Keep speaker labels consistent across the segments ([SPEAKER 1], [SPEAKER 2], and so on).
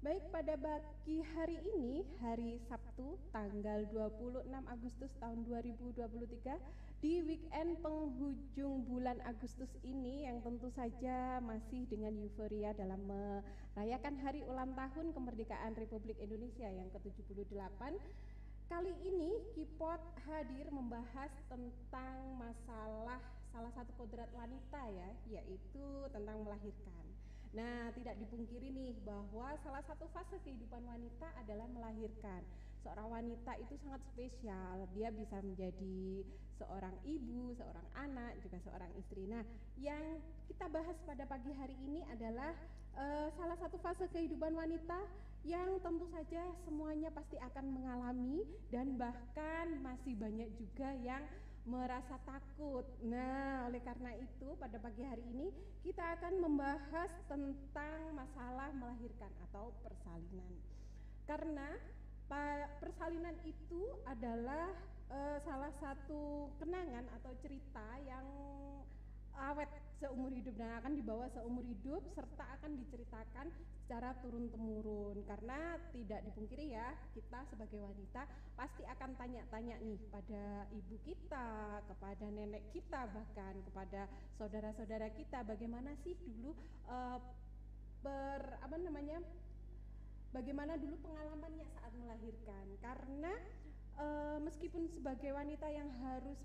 [SPEAKER 1] Baik, pada pagi hari ini, hari Sabtu, tanggal 26 Agustus tahun 2023, di weekend penghujung bulan Agustus ini yang tentu saja masih dengan euforia dalam merayakan hari ulang tahun kemerdekaan Republik Indonesia yang ke-78. Kali ini Kipot hadir membahas tentang masalah salah satu kodrat wanita ya, yaitu tentang melahirkan. Nah, tidak dipungkiri nih bahwa salah satu fase kehidupan wanita adalah melahirkan. Seorang wanita itu sangat spesial. Dia bisa menjadi seorang ibu, seorang anak, juga seorang istri. Nah, yang kita bahas pada pagi hari ini adalah salah satu fase kehidupan wanita yang tentu saja semuanya pasti akan mengalami dan bahkan masih banyak juga yang merasa takut. Nah, oleh karena itu pada pagi hari ini kita akan membahas tentang masalah melahirkan atau persalinan. Karena persalinan itu adalah salah satu kenangan atau cerita yang awet seumur hidup dan akan dibawa seumur hidup serta akan diceritakan secara turun-temurun, karena tidak dipungkiri ya, kita sebagai wanita pasti akan tanya-tanya nih pada ibu kita, kepada nenek kita, bahkan kepada saudara-saudara kita, bagaimana sih dulu bagaimana dulu pengalamannya saat melahirkan. Karena meskipun sebagai wanita yang harus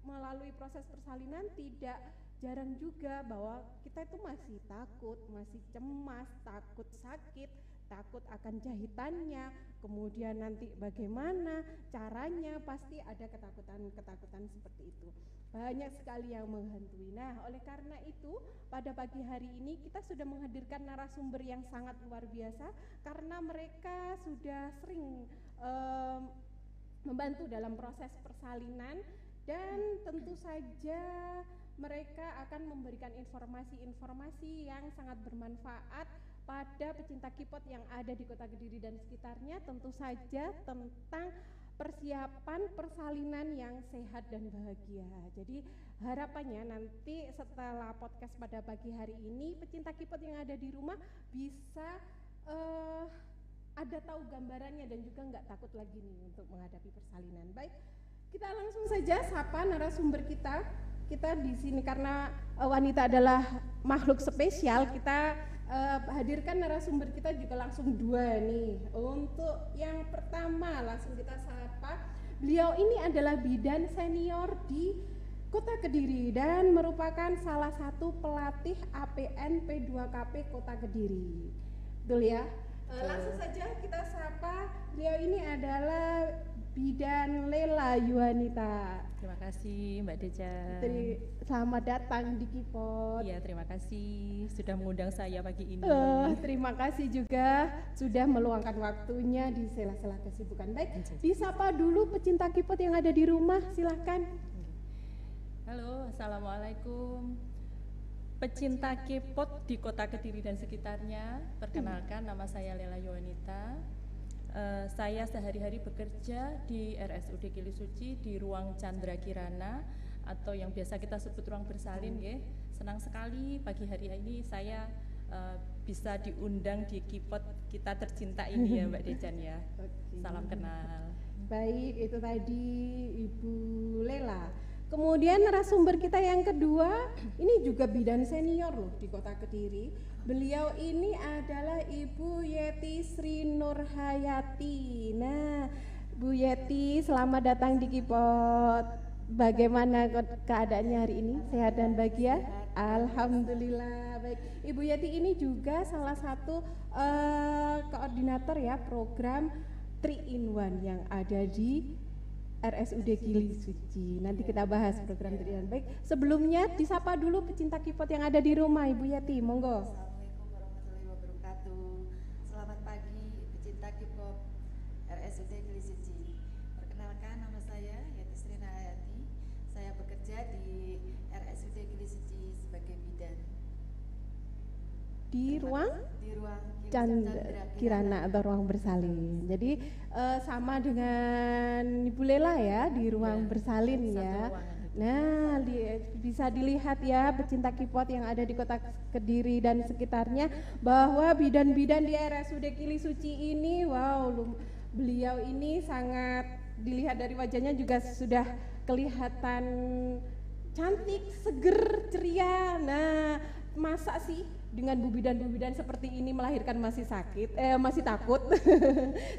[SPEAKER 1] melalui proses persalinan, tidak jarang juga bahwa kita itu masih takut, masih cemas, takut sakit, takut akan jahitannya, kemudian nanti bagaimana caranya, pasti ada ketakutan seperti itu. Banyak sekali yang menghantui. Nah, oleh karena itu pada pagi hari ini kita sudah menghadirkan narasumber yang sangat luar biasa, karena mereka sudah sering membantu dalam proses persalinan, dan tentu saja mereka akan memberikan informasi-informasi yang sangat bermanfaat pada pecinta Kipot yang ada di Kota Kediri dan sekitarnya, tentu saja tentang persiapan persalinan yang sehat dan bahagia. Jadi harapannya nanti setelah podcast pada pagi hari ini, pecinta Kipot yang ada di rumah bisa ada tahu gambarannya dan juga nggak takut lagi nih untuk menghadapi persalinan. Baik, kita langsung saja sapa narasumber kita. Kita di sini karena wanita adalah makhluk spesial, kita hadirkan narasumber kita juga langsung dua nih. Untuk yang pertama langsung kita sapa. Beliau ini adalah bidan senior di Kota Kediri dan merupakan salah satu pelatih APN P2KP Kota Kediri. Betul ya? Langsung saja kita sapa. Beliau ini adalah Bidan Lela Yuanita.
[SPEAKER 2] Terima kasih Mbak Deja.
[SPEAKER 1] Selamat datang di Kipot.
[SPEAKER 2] Iya, terima kasih sudah mengundang saya pagi ini.
[SPEAKER 1] Terima kasih juga sudah meluangkan waktunya di sela-sela kesibukan. Baik, disapa dulu pecinta Kipot yang ada di rumah, silahkan.
[SPEAKER 2] Halo, assalamualaikum. Pecinta Kipot di Kota Kediri dan sekitarnya, perkenalkan nama saya Lela Yuanita. Saya sehari-hari bekerja di RSUD Gili Suci di ruang Chandra Kirana atau yang biasa kita sebut ruang bersalin ya. Senang sekali pagi hari ini saya bisa diundang di Kipot kita tercinta ini ya Mbak Dejan ya. Salam kenal.
[SPEAKER 1] Baik, itu tadi Ibu Lela. Kemudian narasumber kita yang kedua, ini juga bidan senior loh di Kota Kediri. Beliau ini adalah Ibu Yeti Sri Nurhayati. Nah, Bu Yeti, selamat datang di Kipot. Bagaimana keadaannya hari ini? Sehat dan bahagia? Alhamdulillah. Baik, Ibu Yeti ini juga salah satu koordinator ya program 3-in-1 yang ada di RSUD Gili Suci. Nanti kita bahas program tadi. Baik, sebelumnya disapa dulu pecinta Kipot yang ada di rumah, Ibu Yati, monggo.
[SPEAKER 3] Assalamualaikum warahmatullahi wabarakatuh. Selamat pagi pecinta Kipot RSUD Gili Suci. Perkenalkan, nama saya Yati Sri Nurhayati. Saya bekerja di RSUD Gili Suci sebagai bidan.
[SPEAKER 1] Di ruang Chandra Kirana atau ruang bersalin. Jadi sama dengan Ibu Lela ya, di ruang bersalin ya. Nah, bisa dilihat ya pecinta K-pop yang ada di kota Kediri dan sekitarnya bahwa bidan-bidan di RSUD Kili Suci ini, wow, beliau ini sangat dilihat dari wajahnya juga sudah kelihatan cantik, seger, ceria. Nah, masa sih dengan bubidan-bubidan seperti ini melahirkan masih masih takut?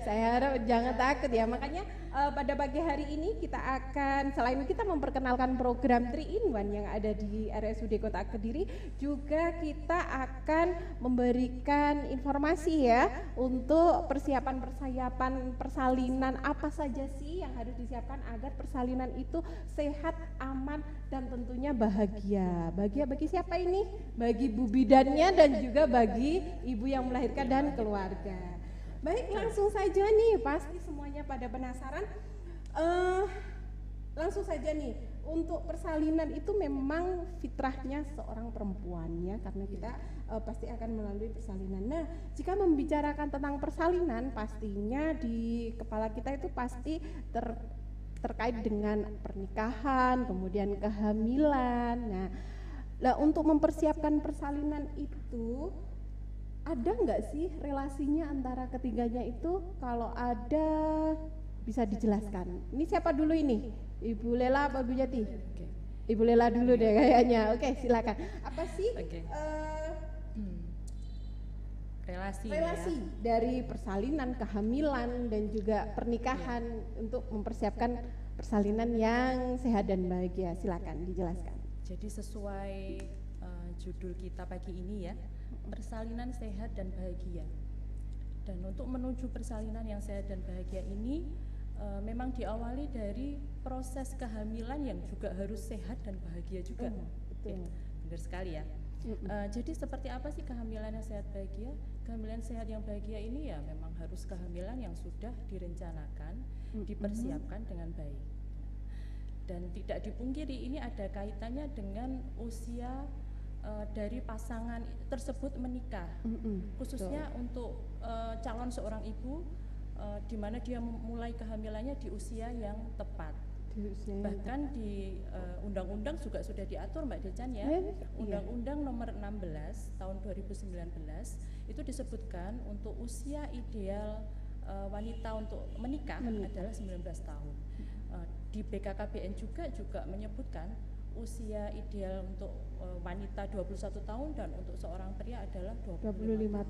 [SPEAKER 1] Saya harap jangan takut ya. Makanya pada pagi hari ini kita akan, selain kita memperkenalkan program 3-in-1 yang ada di RSUD Kota Kediri, juga kita akan memberikan informasi ya untuk persiapan persalinan apa saja sih yang harus disiapkan agar persalinan itu sehat, aman, dan tentunya bahagia. Bahagia bagi siapa ini? Bagi bubidannya dan juga bagi ibu yang melahirkan dan keluarga. Baik, langsung saja nih, pasti semuanya pada penasaran. Langsung saja nih, untuk persalinan itu memang fitrahnya seorang perempuan ya, karena kita pasti akan melalui persalinan. Nah, jika membicarakan tentang persalinan, pastinya di kepala kita itu pasti terkait dengan pernikahan, kemudian kehamilan. Nah, untuk mempersiapkan persalinan itu ada nggak sih relasinya antara ketiganya itu? Kalau ada bisa dijelaskan. Ini siapa dulu ini? Ibu Lela apa Bu Jati?
[SPEAKER 2] Oke.
[SPEAKER 1] Ibu Lela dulu deh kayaknya. Oke, silakan. Apa sih relasi dari persalinan, kehamilan, dan juga pernikahan untuk mempersiapkan persalinan yang sehat dan bahagia? Silakan dijelaskan.
[SPEAKER 2] Jadi sesuai judul kita pagi ini ya, persalinan sehat dan bahagia. Dan untuk menuju persalinan yang sehat dan bahagia ini memang diawali dari proses kehamilan yang juga harus sehat dan bahagia juga.
[SPEAKER 1] Betul.
[SPEAKER 2] Ya, benar sekali ya. Jadi seperti apa sih kehamilan yang sehat bahagia? Kehamilan sehat yang bahagia ini ya memang harus kehamilan yang sudah direncanakan, dipersiapkan dengan baik. Dan tidak dipungkiri ini ada kaitannya dengan usia dari pasangan tersebut menikah, khususnya untuk calon seorang ibu, di mana dia mulai kehamilannya di usia yang tepat. Bahkan di undang-undang juga sudah diatur Mbak Decan ya, Undang-Undang nomor 16 tahun 2019 itu disebutkan untuk usia ideal wanita untuk menikah adalah 19 tahun. Di BKKBN juga menyebutkan usia ideal untuk wanita 21 tahun dan untuk seorang pria adalah 25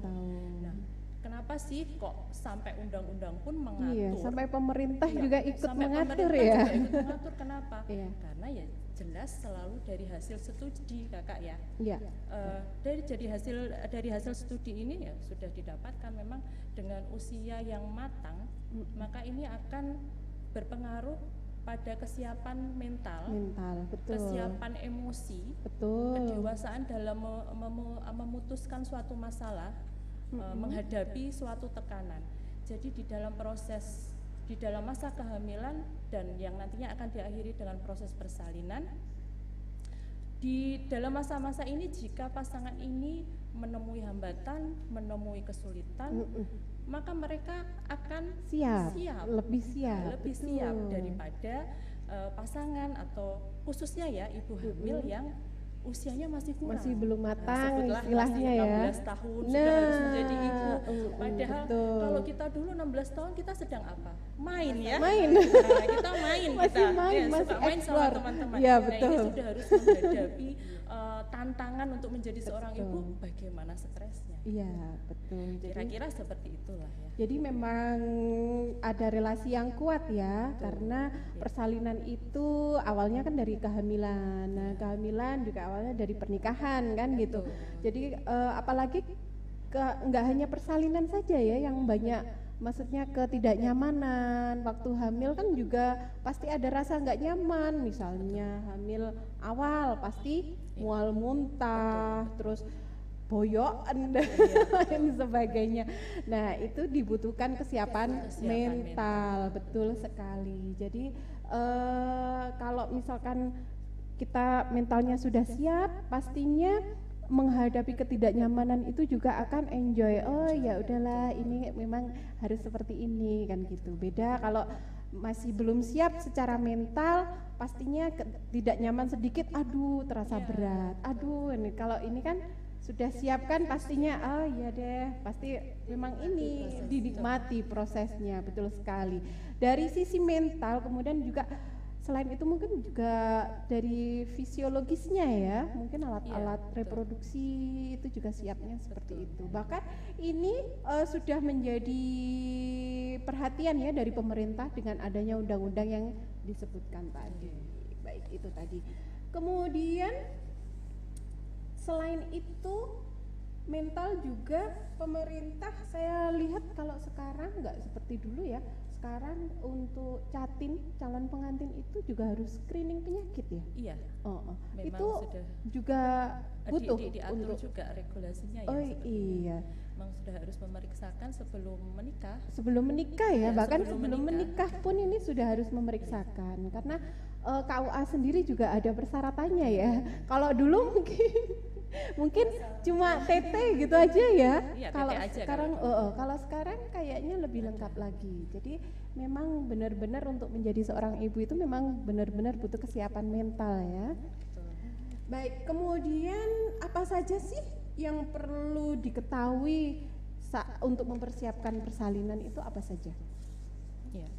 [SPEAKER 2] tahun. Nah, kenapa sih kok sampai undang-undang pun mengatur?
[SPEAKER 1] Iya, sampai pemerintah juga ikut mengatur ya.
[SPEAKER 2] Juga ikut mengatur, kenapa? Karena ya jelas selalu dari hasil studi Kakak ya. Iya. Dari hasil studi ini ya sudah didapatkan memang dengan usia yang matang, maka ini akan berpengaruh pada kesiapan mental,
[SPEAKER 1] betul.
[SPEAKER 2] Kesiapan emosi, betul. Kedewasaan dalam memutuskan suatu masalah, menghadapi suatu tekanan. Jadi di dalam masa kehamilan dan yang nantinya akan diakhiri dengan proses persalinan, di dalam masa-masa ini jika pasangan ini menemui hambatan, menemui kesulitan, maka mereka akan lebih siap daripada pasangan atau khususnya ya ibu hamil yang usianya masih kurang,
[SPEAKER 1] masih belum matang istilahnya ya.
[SPEAKER 2] 16 tahun sudah harus menjadi ibu. Padahal kalau kita dulu 16 tahun kita sedang apa? Main ya. Nah, kita main
[SPEAKER 1] masih
[SPEAKER 2] main sama teman-teman.
[SPEAKER 1] Ya,
[SPEAKER 2] nah, ini sudah harus menghadapi tantangan untuk menjadi seorang ibu, bagaimana stresnya.
[SPEAKER 1] Iya, betul.
[SPEAKER 2] Kira-kira seperti itulah ya.
[SPEAKER 1] Jadi memang ada relasi yang kuat ya, karena persalinan itu awalnya kan dari kehamilan. Nah, kehamilan juga awalnya dari pernikahan kan gitu. Jadi apalagi nggak hanya persalinan saja ya yang banyak, maksudnya ketidaknyamanan waktu hamil kan juga pasti ada rasa nggak nyaman. Misalnya hamil awal pasti mual muntah, terus boyokan dan lain sebagainya. Nah, itu dibutuhkan kesiapan mental, betul sekali. Jadi kalau misalkan kita mentalnya sudah siap, pastinya menghadapi ketidaknyamanan itu juga akan enjoy. Oh ya udahlah, ini memang harus seperti ini kan gitu. Beda kalau masih belum siap secara mental, pastinya tidak nyaman sedikit, aduh terasa
[SPEAKER 2] Iya,
[SPEAKER 1] berat, aduh ini kalau ini kan sudah siap kan pastinya, oh iya deh, pasti memang ini dinikmati prosesnya, betul sekali. Dari sisi mental kemudian juga selain itu mungkin juga dari fisiologisnya ya, mungkin alat-alat
[SPEAKER 2] Iya, betul.
[SPEAKER 1] reproduksi itu juga siapnya seperti itu. Bahkan ini sudah menjadi perhatian ya dari pemerintah dengan adanya undang-undang yang disebutkan tadi. Baik, itu tadi. Kemudian selain itu mental juga pemerintah saya lihat kalau sekarang nggak seperti dulu ya. Sekarang untuk catin calon pengantin itu juga harus screening penyakit ya.
[SPEAKER 2] Iya, memang
[SPEAKER 1] Itu
[SPEAKER 2] sudah
[SPEAKER 1] juga butuh
[SPEAKER 2] diatur
[SPEAKER 1] untuk
[SPEAKER 2] juga regulasinya ya.
[SPEAKER 1] oh
[SPEAKER 2] seperti itu.
[SPEAKER 1] iya
[SPEAKER 2] Memang sudah harus memeriksakan sebelum menikah.
[SPEAKER 1] sebelum menikah ya,
[SPEAKER 2] Ya,
[SPEAKER 1] bahkan
[SPEAKER 2] sebelum
[SPEAKER 1] sebelum menikah pun ini sudah harus memeriksakan karena KUA sendiri juga ada persyaratannya ya. Kalau dulu mungkin cuma TT gitu aja ya.
[SPEAKER 2] Iya,
[SPEAKER 1] Kalau
[SPEAKER 2] TT aja
[SPEAKER 1] sekarang
[SPEAKER 2] kalau
[SPEAKER 1] kalau sekarang kayaknya lebih lengkap lagi. Jadi memang benar-benar untuk menjadi seorang ibu itu memang benar-benar butuh kesiapan mental ya.
[SPEAKER 2] Betul.
[SPEAKER 1] Baik, kemudian apa saja sih yang perlu diketahui untuk mempersiapkan persalinan itu apa saja?
[SPEAKER 2] Iya.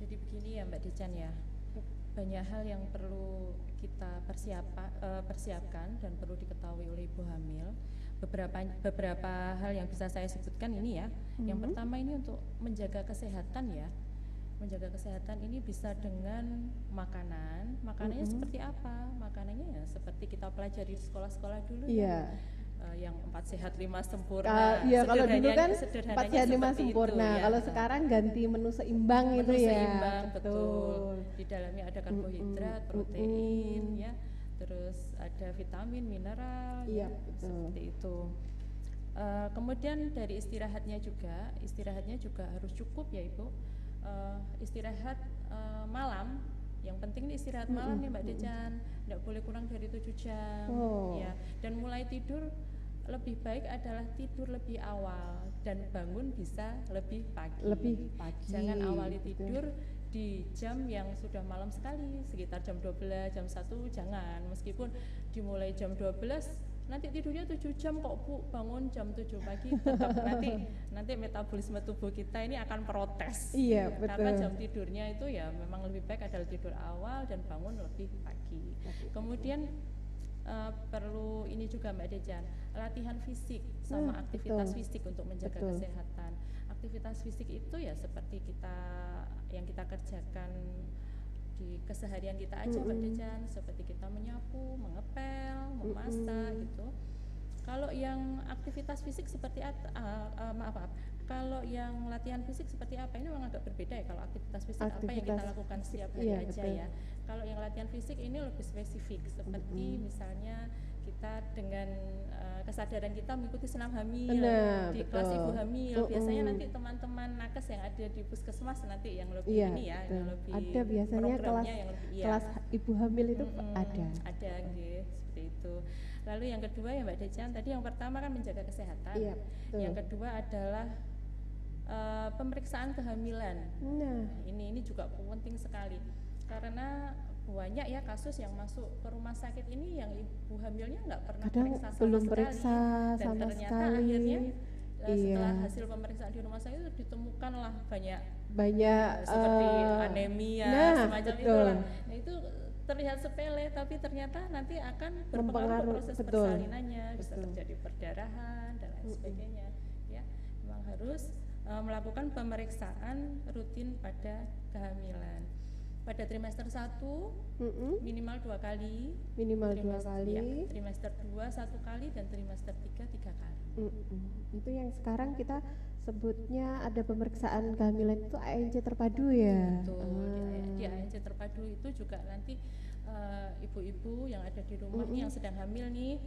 [SPEAKER 2] Jadi begini ya Mbak Decan ya. Banyak hal yang perlu kita persiapkan dan perlu diketahui oleh ibu hamil. Beberapa hal yang bisa saya sebutkan ini ya. Yang pertama ini untuk menjaga kesehatan ya. Menjaga kesehatan ini bisa dengan makanan. Makanannya seperti apa? Makanannya ya seperti kita pelajari di sekolah-sekolah dulu
[SPEAKER 1] Iya.
[SPEAKER 2] yang 4 sehat 5 sempurna.
[SPEAKER 1] Iya, kalau dulu kan 4
[SPEAKER 2] sederhananya
[SPEAKER 1] sehat 5
[SPEAKER 2] seperti
[SPEAKER 1] sempurna.
[SPEAKER 2] itu, ya.
[SPEAKER 1] Kalau sekarang ganti menu seimbang
[SPEAKER 2] Menu
[SPEAKER 1] itu ya.
[SPEAKER 2] seimbang, betul. Di dalamnya ada karbohidrat, protein, ya, terus ada vitamin, mineral,
[SPEAKER 1] Iya,
[SPEAKER 2] ya,
[SPEAKER 1] betul.
[SPEAKER 2] seperti itu. Kemudian dari istirahatnya juga harus cukup ya Ibu. Istirahat malam, yang penting nih istirahat malam nih Mbak Decan, tidak boleh kurang dari 7 jam, ya. Dan mulai tidur lebih baik adalah tidur lebih awal dan bangun bisa lebih pagi. Jangan awali
[SPEAKER 1] gitu.
[SPEAKER 2] tidur di jam yang sudah malam sekali, sekitar jam 12, jam 1 jangan. Meskipun dimulai jam 12, nanti tidurnya 7 jam kok Bu, bangun jam 7 pagi tetap nanti metabolisme tubuh kita ini akan protes.
[SPEAKER 1] Iya,
[SPEAKER 2] Ya,
[SPEAKER 1] betul.
[SPEAKER 2] karena jam tidurnya itu ya memang lebih baik adalah tidur awal dan bangun lebih pagi. Kemudian perlu ini juga Mbak Dejan, latihan fisik sama aktivitas
[SPEAKER 1] betul.
[SPEAKER 2] fisik untuk menjaga
[SPEAKER 1] Betul.
[SPEAKER 2] kesehatan. Aktivitas fisik itu ya seperti yang kita kerjakan di keseharian kita aja Mbak Dejan, seperti kita menyapu, mengepel, memasak gitu. Kalau yang aktivitas fisik seperti kalau yang latihan fisik seperti apa, ini memang agak berbeda ya. Kalau aktivitas fisik apa yang kita lakukan setiap hari
[SPEAKER 1] iya,
[SPEAKER 2] aja
[SPEAKER 1] betul.
[SPEAKER 2] ya. Kalau yang latihan fisik ini lebih spesifik, seperti misalnya kita dengan kesadaran kita mengikuti senam hamil
[SPEAKER 1] Nah,
[SPEAKER 2] di
[SPEAKER 1] betul.
[SPEAKER 2] kelas ibu hamil. Biasanya nanti teman-teman nakes yang ada di puskesmas nanti yang lebih
[SPEAKER 1] Iya,
[SPEAKER 2] ini ya,
[SPEAKER 1] betul.
[SPEAKER 2] yang lebih
[SPEAKER 1] Ada biasanya
[SPEAKER 2] programnya yang lebih, iya.
[SPEAKER 1] kelas ibu hamil itu ada.
[SPEAKER 2] Ada nggih, seperti itu. Lalu yang kedua ya Mbak Decan, tadi yang pertama kan menjaga kesehatan.
[SPEAKER 1] Iya, betul.
[SPEAKER 2] Yang kedua adalah pemeriksaan kehamilan.
[SPEAKER 1] Nah,
[SPEAKER 2] Ini juga penting sekali karena banyak ya kasus yang masuk ke rumah sakit ini yang ibu hamilnya nggak pernah
[SPEAKER 1] kadang
[SPEAKER 2] periksa sama
[SPEAKER 1] belum
[SPEAKER 2] sekali,
[SPEAKER 1] periksa
[SPEAKER 2] dan
[SPEAKER 1] sama
[SPEAKER 2] ternyata
[SPEAKER 1] sekali.
[SPEAKER 2] akhirnya setelah
[SPEAKER 1] Iya.
[SPEAKER 2] hasil pemeriksaan di rumah sakit itu ditemukanlah banyak
[SPEAKER 1] Banyak
[SPEAKER 2] seperti anemia
[SPEAKER 1] nah,
[SPEAKER 2] semacam
[SPEAKER 1] betul.
[SPEAKER 2] itulah. Nah, itu terlihat sepele tapi ternyata nanti akan berpengaruh ke
[SPEAKER 1] Mempengaruhi,
[SPEAKER 2] proses
[SPEAKER 1] betul.
[SPEAKER 2] persalinannya, bisa
[SPEAKER 1] Betul.
[SPEAKER 2] terjadi perdarahan dan lain sebagainya ya. Memang harus melakukan pemeriksaan rutin pada kehamilan. Pada trimester 1 minimal 2 kali,
[SPEAKER 1] minimal 2 kali.
[SPEAKER 2] ya, trimester 2 1 kali dan trimester 3 3 kali.
[SPEAKER 1] Itu yang sekarang kita sebutnya ada pemeriksaan kehamilan itu ANC terpadu ya.
[SPEAKER 2] Betul, di ANC terpadu itu juga nanti ibu-ibu yang ada di rumah nih yang sedang hamil nih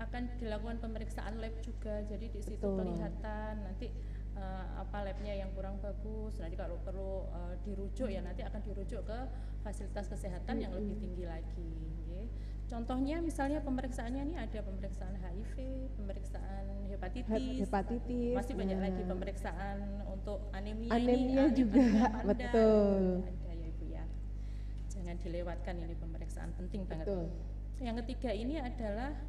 [SPEAKER 2] akan dilakukan pemeriksaan lab juga. Jadi di situ
[SPEAKER 1] Betul.
[SPEAKER 2] kelihatan nanti apa labnya yang kurang bagus. Nanti kalau perlu dirujuk ya nanti akan dirujuk ke fasilitas kesehatan yang lebih tinggi lagi. Contohnya misalnya pemeriksaannya ini ada pemeriksaan HIV, pemeriksaan hepatitis, masih banyak lagi pemeriksaan untuk anemia
[SPEAKER 1] juga,
[SPEAKER 2] anemia
[SPEAKER 1] betul.
[SPEAKER 2] Ada ya Ibu ya. Jangan dilewatkan, ini pemeriksaan penting banget.
[SPEAKER 1] Betul.
[SPEAKER 2] Yang ketiga ini adalah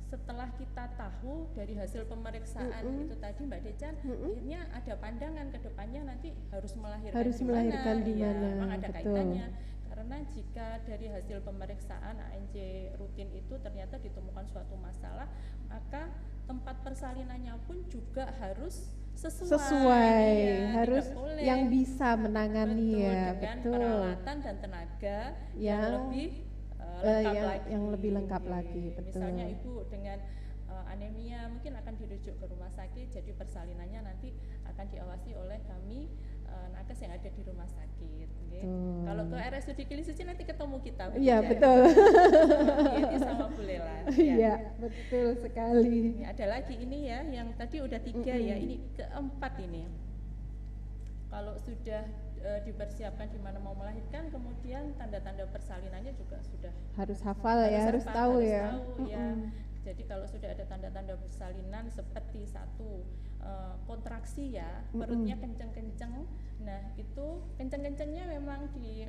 [SPEAKER 2] setelah kita tahu dari hasil pemeriksaan itu tadi Mbak Decan, akhirnya ada pandangan ke depannya nanti harus melahirkan di mana. Ya, memang ada kaitannya. Karena jika dari hasil pemeriksaan ANC rutin itu ternyata ditemukan suatu masalah, maka tempat persalinannya pun juga harus sesuai
[SPEAKER 1] ya, harus yang bisa menangani ya,
[SPEAKER 2] dengan peralatan dan tenaga yang lebih
[SPEAKER 1] lebih lengkap lagi. Betul.
[SPEAKER 2] Misalnya Ibu dengan anemia mungkin akan dirujuk ke rumah sakit, jadi persalinannya nanti akan diawasi oleh kami nakes yang ada di rumah sakit. Okay. Kalau ke RSUD Kili Suci nanti ketemu kita.
[SPEAKER 1] Iya betul.
[SPEAKER 2] Ini sama Bu Lela.
[SPEAKER 1] Iya betul sekali.
[SPEAKER 2] Ini ada lagi ini ya, yang tadi udah 3 ya, ini keempat ini. Kalau sudah dipersiapkan di mana mau melahirkan, kemudian tanda-tanda persalinannya juga sudah
[SPEAKER 1] harus hafal ya, harus tahu ya.
[SPEAKER 2] Jadi kalau sudah ada tanda-tanda persalinan seperti satu kontraksi ya, perutnya kenceng-kenceng, nah itu kenceng-kencengnya memang di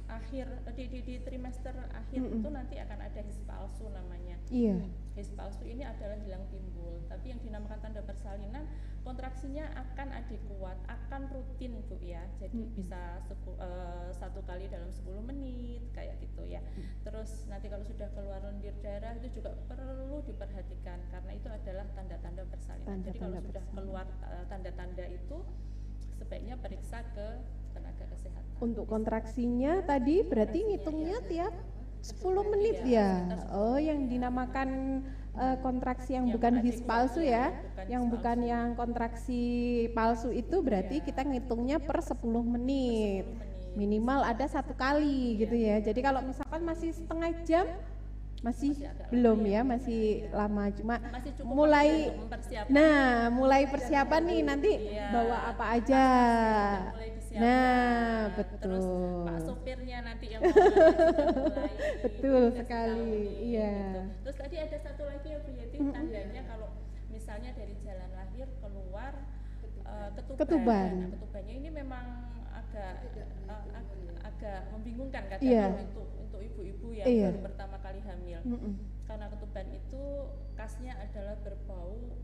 [SPEAKER 2] akhir di trimester akhir itu nanti akan ada his palsu namanya.
[SPEAKER 1] Iya.
[SPEAKER 2] His palsu ini adalah hilang timbul, tapi yang dinamakan tanda persalinan kontraksinya akan adekuat, akan rutin Bu ya. Jadi bisa 1 kali dalam 10 menit kayak gitu ya. Terus nanti kalau sudah keluar lendir darah itu juga perlu diperhatikan karena itu adalah tanda-tanda persalinan. Jadi kalau sudah keluar tanda-tanda itu sebaiknya periksa ke tenaga kesehatan.
[SPEAKER 1] Untuk kontraksinya tadi berarti ngitungnya tiap 10 menit ya. Oh, yang dinamakan kontraksi yang bukan his palsu ya, yang bukan yang kontraksi palsu itu berarti kita ngitungnya per 10 menit. Minimal ada 1 kali gitu ya. Jadi kalau misalkan masih setengah jam masih belum ya, masih lama, cuma mulai mulai persiapan nih nanti bawa apa aja. Nah, betul.
[SPEAKER 2] Terus Pak sopirnya nanti yang mulai.
[SPEAKER 1] Betul sekali, iya.
[SPEAKER 2] Gitu. Terus tadi ada satu lagi ya Bu Yeti, tandanya kalau misalnya dari jalan lahir keluar ketuban. Nah, ketubannya ini memang agak membingungkan kadang untuk ibu-ibu yang baru pertama kali hamil. Karena ketuban itu khasnya adalah berbau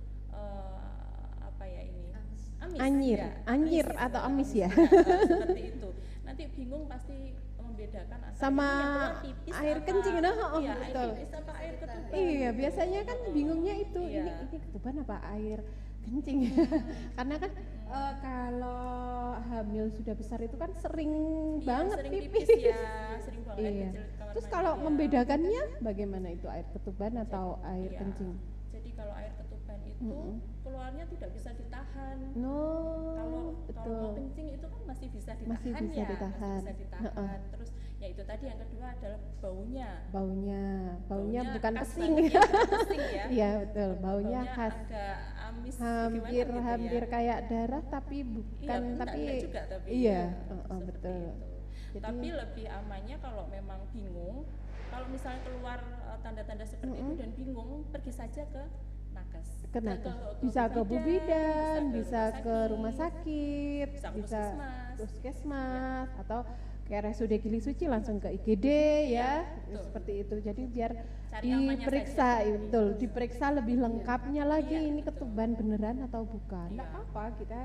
[SPEAKER 2] apa ya ini? Amis,
[SPEAKER 1] anyir atau amis ya.
[SPEAKER 2] Seperti itu. Nanti bingung pasti membedakan antara
[SPEAKER 1] sama
[SPEAKER 2] pipis
[SPEAKER 1] air
[SPEAKER 2] apa,
[SPEAKER 1] kencing,
[SPEAKER 2] iya,
[SPEAKER 1] betul.
[SPEAKER 2] Air pipis apa air ketuban.
[SPEAKER 1] Iya, biasanya kan bingungnya itu ini ketuban apa air kencing. Karena kan kalau hamil sudah besar itu kan sering banget
[SPEAKER 2] sering
[SPEAKER 1] pipis.
[SPEAKER 2] Sering banget.
[SPEAKER 1] Terus kalau membedakannya bagaimana itu air ketuban atau air kencing?
[SPEAKER 2] Jadi kalau air ketuban itu keluarnya tidak bisa ditahan. Kalau mau kencing itu kan masih bisa ditahan, masih bisa ditahan. Terus ya itu tadi yang kedua adalah baunya
[SPEAKER 1] bukan pesing.
[SPEAKER 2] Ya.
[SPEAKER 1] Iya betul, baunya khas.
[SPEAKER 2] Agak amis,
[SPEAKER 1] hampir
[SPEAKER 2] gitu ya.
[SPEAKER 1] Kayak darah tapi bukan, betul.
[SPEAKER 2] Jadi, tapi lebih amannya kalau memang bingung, kalau misalnya keluar tanda-tanda seperti itu dan bingung, pergi saja ke nakes.
[SPEAKER 1] Bisa ke Bu Bidan, bisa ke rumah sakit, bisa puskesmas atau ke RSUD Kili Suci langsung ke IGD ya, seperti itu. Jadi biar diperiksa, diperiksa lebih lengkapnya lagi ini ketuban beneran atau bukan. Enggak apa-apa kita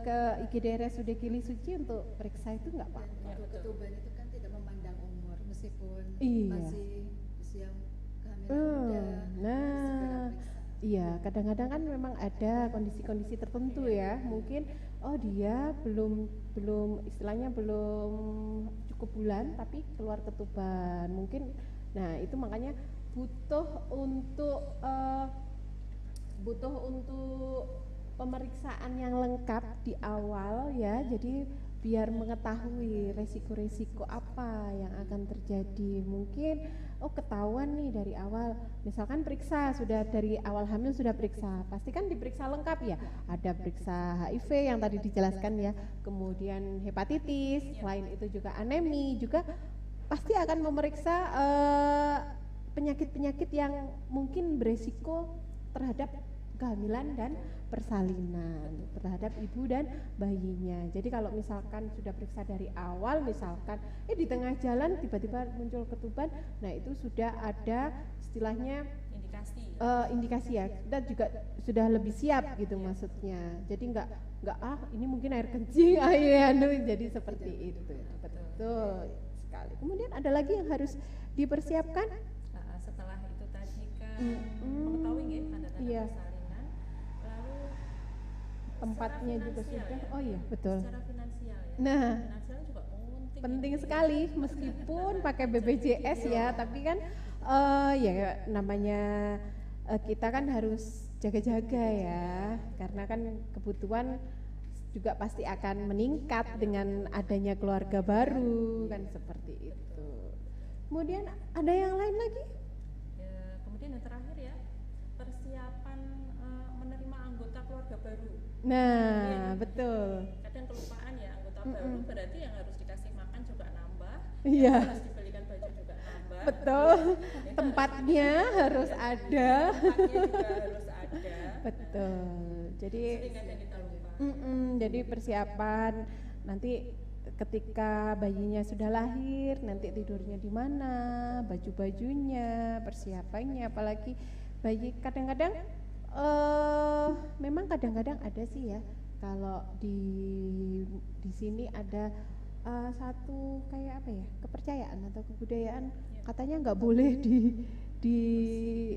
[SPEAKER 1] ke IGD RSUD Kili Suci untuk periksa itu enggak apa-apa.
[SPEAKER 3] Ketuban itu kan tidak memandang umur, meskipun masih usia kehamilan muda.
[SPEAKER 1] Iya, kadang-kadang kan memang ada kondisi-kondisi tertentu ya. Mungkin dia belum istilahnya belum cukup bulan tapi keluar ketuban. Mungkin itu makanya butuh untuk pemeriksaan yang lengkap di awal ya. Jadi biar mengetahui resiko-resiko apa yang akan terjadi. Mungkin ketahuan nih dari awal, misalkan periksa sudah dari awal hamil sudah periksa, pasti kan diperiksa lengkap ya, ada periksa HIV yang tadi dijelaskan ya, kemudian hepatitis, selain itu juga anemi, juga pasti akan memeriksa penyakit-penyakit yang mungkin beresiko terhadap kehamilan dan persalinan terhadap ibu dan bayinya. Jadi kalau misalkan sudah periksa dari awal, misalkan di tengah jalan tiba-tiba muncul ketuban, nah itu sudah ada istilahnya indikasi ya, dan juga sudah lebih siap gitu maksudnya. Jadi nggak ini mungkin air kencing jadi seperti itu. Betul sekali. Kemudian ada lagi yang harus dipersiapkan
[SPEAKER 2] setelah itu tadi kan mengetahui ya tanda-tanda persalinan, lalu
[SPEAKER 1] tempatnya juga sudah.
[SPEAKER 2] Ya,
[SPEAKER 1] oh iya betul.
[SPEAKER 2] Secara finansial ya.
[SPEAKER 1] Nah,
[SPEAKER 2] finansial juga
[SPEAKER 1] penting sekali meskipun pakai BPJS ya, tapi kan ya namanya kita kan harus jaga-jaga ya, karena kan kebutuhan juga pasti akan meningkat dengan adanya keluarga baru kan seperti itu. Kemudian ada yang lain lagi?
[SPEAKER 2] Ya, kemudian yang terakhir ya, persiapan menerima anggota keluarga baru.
[SPEAKER 1] Nah, betul.
[SPEAKER 2] Kadang kelupaan ya, anggota baru berarti yang harus dikasih makan juga nambah.
[SPEAKER 1] Iya.
[SPEAKER 2] Harus dibelikan baju juga nambah.
[SPEAKER 1] Betul. Tempatnya harus ada.
[SPEAKER 2] Tempatnya juga harus ada.
[SPEAKER 1] Betul. Jadi
[SPEAKER 2] kadang kita lupa.
[SPEAKER 1] Jadi persiapan nanti ketika bayinya sudah lahir, nanti tidurnya di mana, baju-bajunya, persiapannya, apalagi bayi kadang-kadang memang kadang-kadang ada sih ya, kalau di sini ada satu kayak apa ya, kepercayaan atau kebudayaan, katanya nggak boleh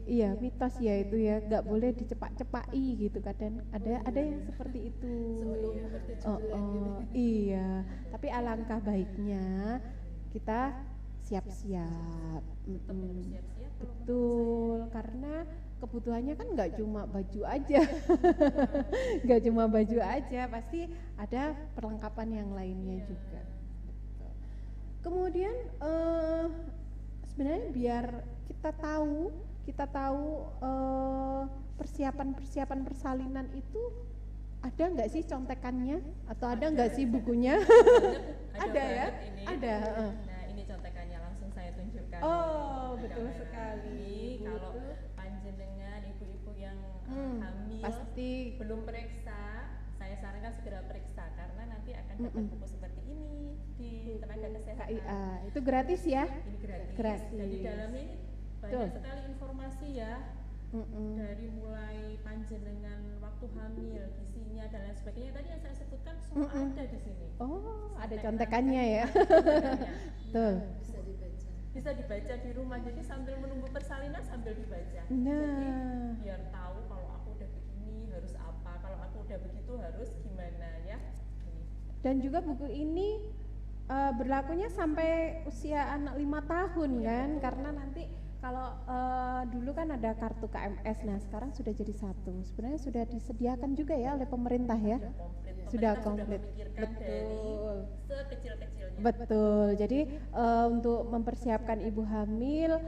[SPEAKER 1] iya mitos ya itu ya, nggak boleh dicepak-cepaki gitu, kadang ada yang seperti itu. Iya, tapi alangkah baiknya kita siap-siap. Betul, karena kebutuhannya kan nggak cuma baju aja, nggak cuma baju aja, pasti ada perlengkapan yang lainnya juga. Kemudian sebenarnya biar kita tahu persiapan persalinan itu ada nggak sih contekannya atau ada nggak sih bukunya? Ada ya, ada.
[SPEAKER 2] Nah ini contekannya langsung saya tunjukkan.
[SPEAKER 1] Oh betul sekali.
[SPEAKER 2] Kalau panjenengan ibu-ibu yang hamil
[SPEAKER 1] pasti
[SPEAKER 2] belum periksa, saya sarankan segera periksa karena nanti akan dapat buku seperti ini di tenaga kesehatan.
[SPEAKER 1] KIA itu gratis ya?
[SPEAKER 2] Ini gratis. Dan di dalamnya ini banyak sekali informasi ya. Dari mulai panjenengan waktu hamil, gizinya dan lain sebagainya. Tadi yang saya sebutkan semua ada di sini.
[SPEAKER 1] Oh, ada contekannya ya. Betul.
[SPEAKER 2] Bisa dibaca di rumah. Jadi sambil menunggu persalinan sambil dibaca.
[SPEAKER 1] Nah.
[SPEAKER 2] Jadi biar tahu kalau aku udah begini harus apa, kalau aku udah begitu harus gimana ya.
[SPEAKER 1] Dan juga buku ini berlakunya sampai usia anak 5 tahun kan, karena nanti kalau dulu kan ada kartu KMS, nah sekarang sudah jadi 1. Sebenarnya sudah disediakan juga ya oleh pemerintah ya. Sudah komplit. Betul.
[SPEAKER 2] Sekecil-kecilnya.
[SPEAKER 1] Betul. Jadi untuk mempersiapkan ibu hamil,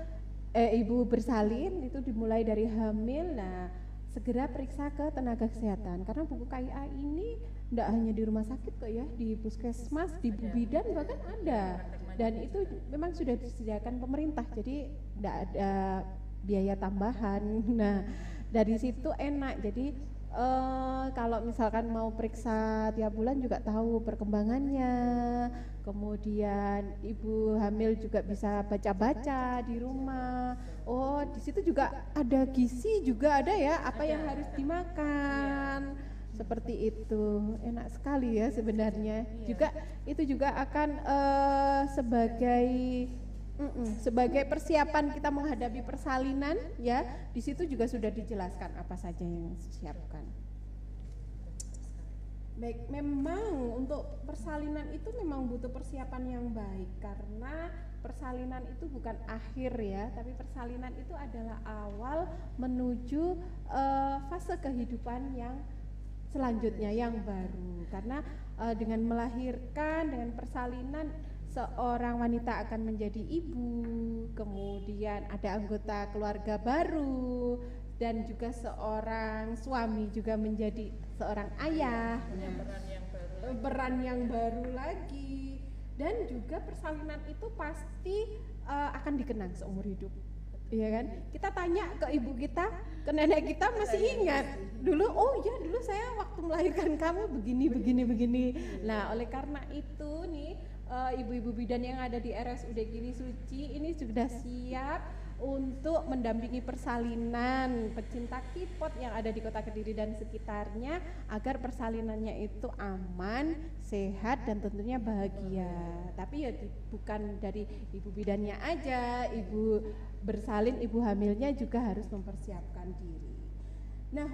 [SPEAKER 1] ibu bersalin itu dimulai dari hamil. Nah, segera periksa ke tenaga kesehatan karena buku KIA ini tidak hanya di rumah sakit kok ya, di puskesmas, di bidan bahkan ada. Dan itu memang sudah disediakan pemerintah, jadi tidak ada biaya tambahan. Nah, dari situ enak. Jadi kalau misalkan mau periksa tiap bulan juga tahu perkembangannya. Kemudian ibu hamil juga bisa baca-baca di rumah. Oh, di situ juga ada gizi juga ada ya, apa yang harus dimakan. Seperti itu, enak sekali ya sebenarnya. Juga itu juga akan sebagai persiapan kita menghadapi persalinan ya. Di situ juga sudah dijelaskan apa saja yang disiapkan. Baik, memang untuk persalinan itu memang butuh persiapan yang baik karena persalinan itu bukan akhir ya, tapi persalinan itu adalah awal menuju fase kehidupan yang selanjutnya yang baru. Karena dengan melahirkan, dengan persalinan seorang wanita akan menjadi ibu, kemudian ada anggota keluarga baru, dan juga seorang suami juga menjadi seorang ayah.
[SPEAKER 2] Peran yang baru
[SPEAKER 1] lagi. Dan juga persalinan itu pasti akan dikenang seumur hidup. Iya kan? Kita tanya ke ibu kita, ke nenek kita masih ingat dulu. Oh ya, dulu saya waktu melahirkan kamu begini. Nah, oleh karena itu nih ibu-ibu bidan yang ada di RSUD Gili Suci ini sudah siap untuk mendampingi persalinan pecinta K-pop yang ada di Kota Kediri dan sekitarnya agar persalinannya itu aman, sehat dan tentunya bahagia. Tapi ya bukan dari ibu bidannya aja, ibu bersalin, ibu hamilnya juga harus mempersiapkan diri. Nah,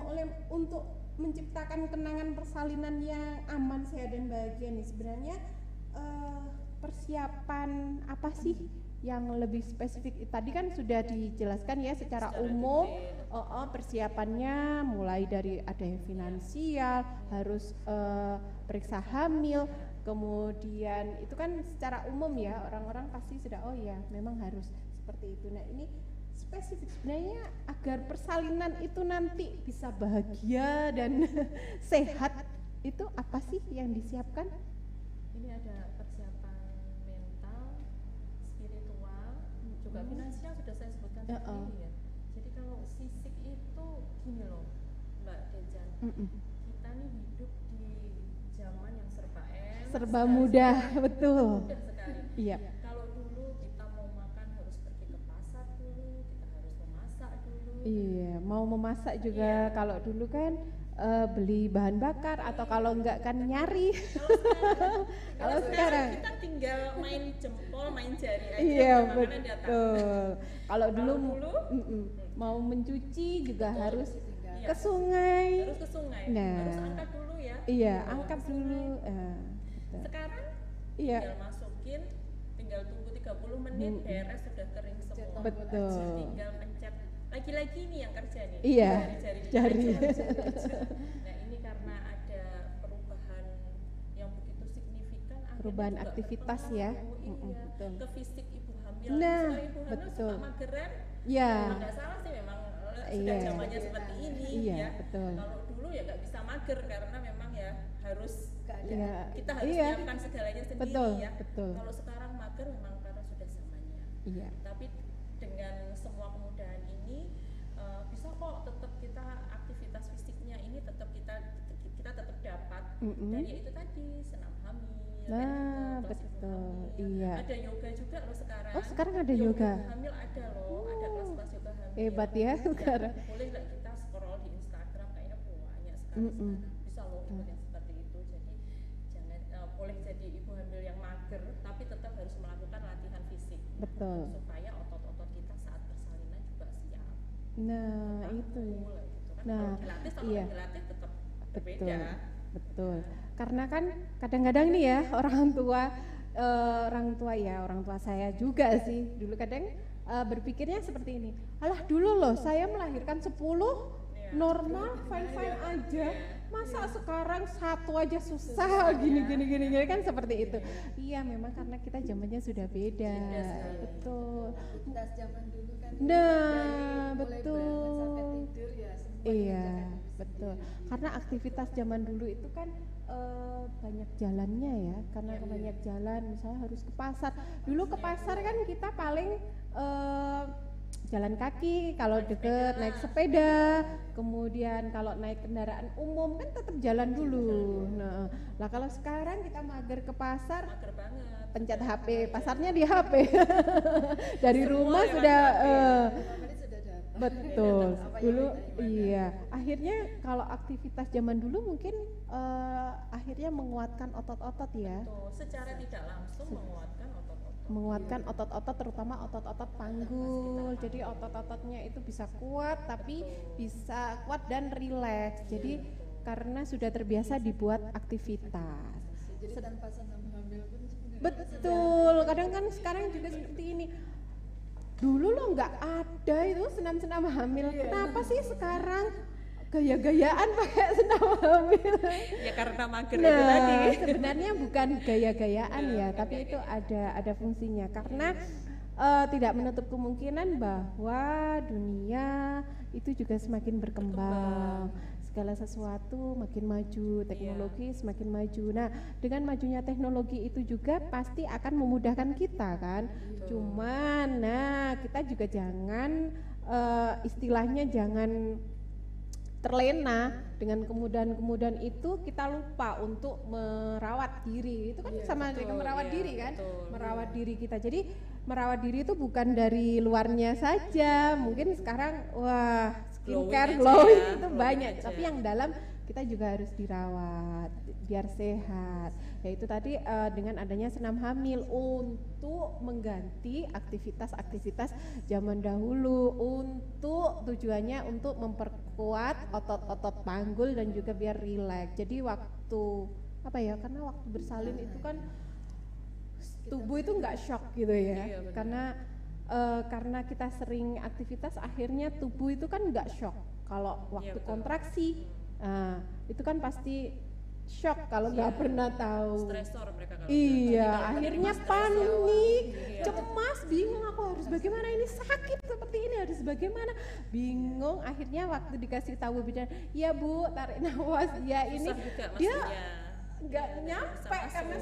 [SPEAKER 1] untuk menciptakan kenangan persalinan yang aman, sehat dan bahagia nih sebenarnya persiapan apa sih yang lebih spesifik? Tadi kan sudah dijelaskan ya secara umum persiapannya mulai dari ada yang finansial, harus periksa hamil, kemudian itu kan secara umum ya orang-orang pasti sudah oh ya memang harus seperti itu. Nah ini spesifik sebenarnya agar persalinan itu nanti bisa bahagia dan sehat itu apa sih yang disiapkan?
[SPEAKER 2] Ini ada persiapan mental, spiritual, juga finansial sudah saya sebutkan tadi ya. Jadi kalau fisik itu gini loh, Mbak Dejan, kita nih hidup di zaman yang serba
[SPEAKER 1] mudah, betul.
[SPEAKER 2] Mudah sekali.
[SPEAKER 1] Iya.
[SPEAKER 2] Kalau dulu kita mau makan harus pergi ke pasar dulu, kita harus memasak dulu.
[SPEAKER 1] Iya, mau memasak juga kalau dulu kan beli bahan bakar atau kalau enggak kan nyari.
[SPEAKER 2] Kalau sekarang kita tinggal main jempol, main jari aja.
[SPEAKER 1] Iya,
[SPEAKER 2] makanan datang.
[SPEAKER 1] betul. Kalau dulu mau mencuci juga harus ke sungai.
[SPEAKER 2] Harus ke sungai.
[SPEAKER 1] Nah,
[SPEAKER 2] harus angkat dulu ya.
[SPEAKER 1] Iya, angkat dulu.
[SPEAKER 2] Sekarang
[SPEAKER 1] iya.
[SPEAKER 2] tinggal masukin, tinggal tunggu 30 menit, beres sudah kering semua.
[SPEAKER 1] Betul.
[SPEAKER 2] Tinggal pencet. Lagi-lagi nih yang kerja nih.
[SPEAKER 1] Iya.
[SPEAKER 2] Jari. Nah ini karena ada perubahan yang begitu signifikan.
[SPEAKER 1] Perubahan aktivitas ya.
[SPEAKER 2] Betul. Ke fisik ibu hamil.
[SPEAKER 1] Nah,
[SPEAKER 2] ibu hamil
[SPEAKER 1] betul.
[SPEAKER 2] suka mageran.
[SPEAKER 1] Ya.
[SPEAKER 2] Nggak salah sih memang sudah zamannya seperti ini.
[SPEAKER 1] Iya,
[SPEAKER 2] ya.
[SPEAKER 1] betul.
[SPEAKER 2] Kalau dulu ya nggak bisa mager karena memang ya harus kita harus menyiapkan segalanya sendiri ya.
[SPEAKER 1] Betul.
[SPEAKER 2] Kalau sekarang mager memang karena sudah zamannya.
[SPEAKER 1] Iya.
[SPEAKER 2] Tapi dengan semua kemudahan ini bisa kok tetap kita aktivitas fisiknya ini tetap kita tetap dapat. Dan ya itu tadi senam hamil.
[SPEAKER 1] Nah,
[SPEAKER 2] kelas ibu
[SPEAKER 1] betul.
[SPEAKER 2] hamil.
[SPEAKER 1] Iya.
[SPEAKER 2] Ada yoga juga loh sekarang.
[SPEAKER 1] Oh, sekarang ada yoga.
[SPEAKER 2] Ibu hamil ada loh, ada kelas-kelas yoga hamil.
[SPEAKER 1] Hebat ya sekarang.
[SPEAKER 2] Boleh nggak kita scroll di Instagram kayaknya banyak sekali sekarang. Bisa loh ikut yang seperti itu. Jadi jangan boleh jadi ibu hamil yang mager, tapi tetap harus melakukan latihan fisik.
[SPEAKER 1] Betul.
[SPEAKER 2] Supaya otot-otot kita saat persalinan juga siap.
[SPEAKER 1] Nah, itu.
[SPEAKER 2] Gitu kan.
[SPEAKER 1] Nah,
[SPEAKER 2] kalau dilatih sama
[SPEAKER 1] iya.
[SPEAKER 2] dilatih tetap
[SPEAKER 1] Betul.
[SPEAKER 2] berbeda.
[SPEAKER 1] Betul. Karena kan kadang-kadang nih ya orang tua saya juga sih dulu kadang berpikirnya seperti ini. Alah dulu loh saya melahirkan 10 normal fine aja. Masa sekarang satu aja susah gini kan seperti itu. Iya memang karena kita zamannya sudah beda. Betul.
[SPEAKER 3] Aktivitas zaman dulu kan.
[SPEAKER 1] Nah,
[SPEAKER 3] mulai
[SPEAKER 1] betul.
[SPEAKER 3] bangun sampai tidur ya semua
[SPEAKER 1] Iya,
[SPEAKER 3] dikerjakan
[SPEAKER 1] betul.
[SPEAKER 3] sendiri.
[SPEAKER 1] Karena aktivitas zaman dulu itu kan banyak jalannya ya. Karena banyak jalan, misalnya harus ke pasar. Dulu ke pasar kan kita paling jalan kaki, kalau deket naik sepeda, kemudian kalau naik kendaraan umum kan tetap jalan dulu. Nah, lah kalau sekarang kita mager ke pasar,
[SPEAKER 2] Mager banget.
[SPEAKER 1] pencet HP, pasarnya di HP. Dari
[SPEAKER 2] Semua
[SPEAKER 1] rumah
[SPEAKER 2] lewat
[SPEAKER 1] sudah
[SPEAKER 2] HP.
[SPEAKER 3] Ini sudah dapat.
[SPEAKER 1] betul.
[SPEAKER 3] Apa yang
[SPEAKER 1] Dulu
[SPEAKER 3] kita ibadah.
[SPEAKER 1] iya. Akhirnya kalau aktivitas zaman dulu mungkin akhirnya menguatkan otot-otot ya.
[SPEAKER 2] Tuh, secara tidak langsung menguatkan otot-otot.
[SPEAKER 1] Menguatkan otot-otot terutama otot-otot panggul. Jadi otot-ototnya itu bisa kuat tapi bisa kuat dan rileks. Jadi karena sudah terbiasa dibuat aktivitas.
[SPEAKER 3] Jadi tanpa senam hamil pun sebenarnya
[SPEAKER 1] Betul, kadang kan sekarang juga seperti ini. Dulu lo nggak ada itu senam-senam hamil. Kenapa sih sekarang gaya-gayaan pakai senam hamil?
[SPEAKER 2] Ya karena mager itu tadi.
[SPEAKER 1] Nah, sebenarnya bukan gaya-gayaan ya, tapi itu ada fungsinya karena tidak menutup kemungkinan bahwa dunia itu juga semakin berkembang. segala sesuatu makin maju, teknologi semakin maju. Nah, dengan majunya teknologi itu juga pasti akan memudahkan kita kan. Cuman, nah kita juga jangan istilahnya jangan terlena dengan kemudahan-kemudahan itu, kita lupa untuk merawat diri. Itu kan sama dengan merawat diri kan, merawat diri kita. Jadi merawat diri itu bukan dari luarnya saja. Mungkin sekarang wah skincare glowing itu banyak, tapi yang dalam kita juga harus dirawat biar sehat. Yaitu tadi dengan adanya senam hamil untuk mengganti aktivitas-aktivitas zaman dahulu, untuk tujuannya untuk memperkuat otot-otot panggul dan juga biar rileks. Jadi waktu apa ya, karena waktu bersalin itu kan tubuh itu nggak shock gitu ya, karena kita sering aktivitas akhirnya tubuh itu kan nggak shock. Kalau waktu kontraksi itu kan pasti shock kalau nggak pernah tahu.
[SPEAKER 2] Stresor mereka kalau
[SPEAKER 1] akhirnya panik, cemas, bingung aku harus bagaimana, ini sakit seperti ini harus bagaimana, bingung. Akhirnya waktu dikasih tahu bidan, ya Bu tarik nafas, ya ini dia nggak nyampe karena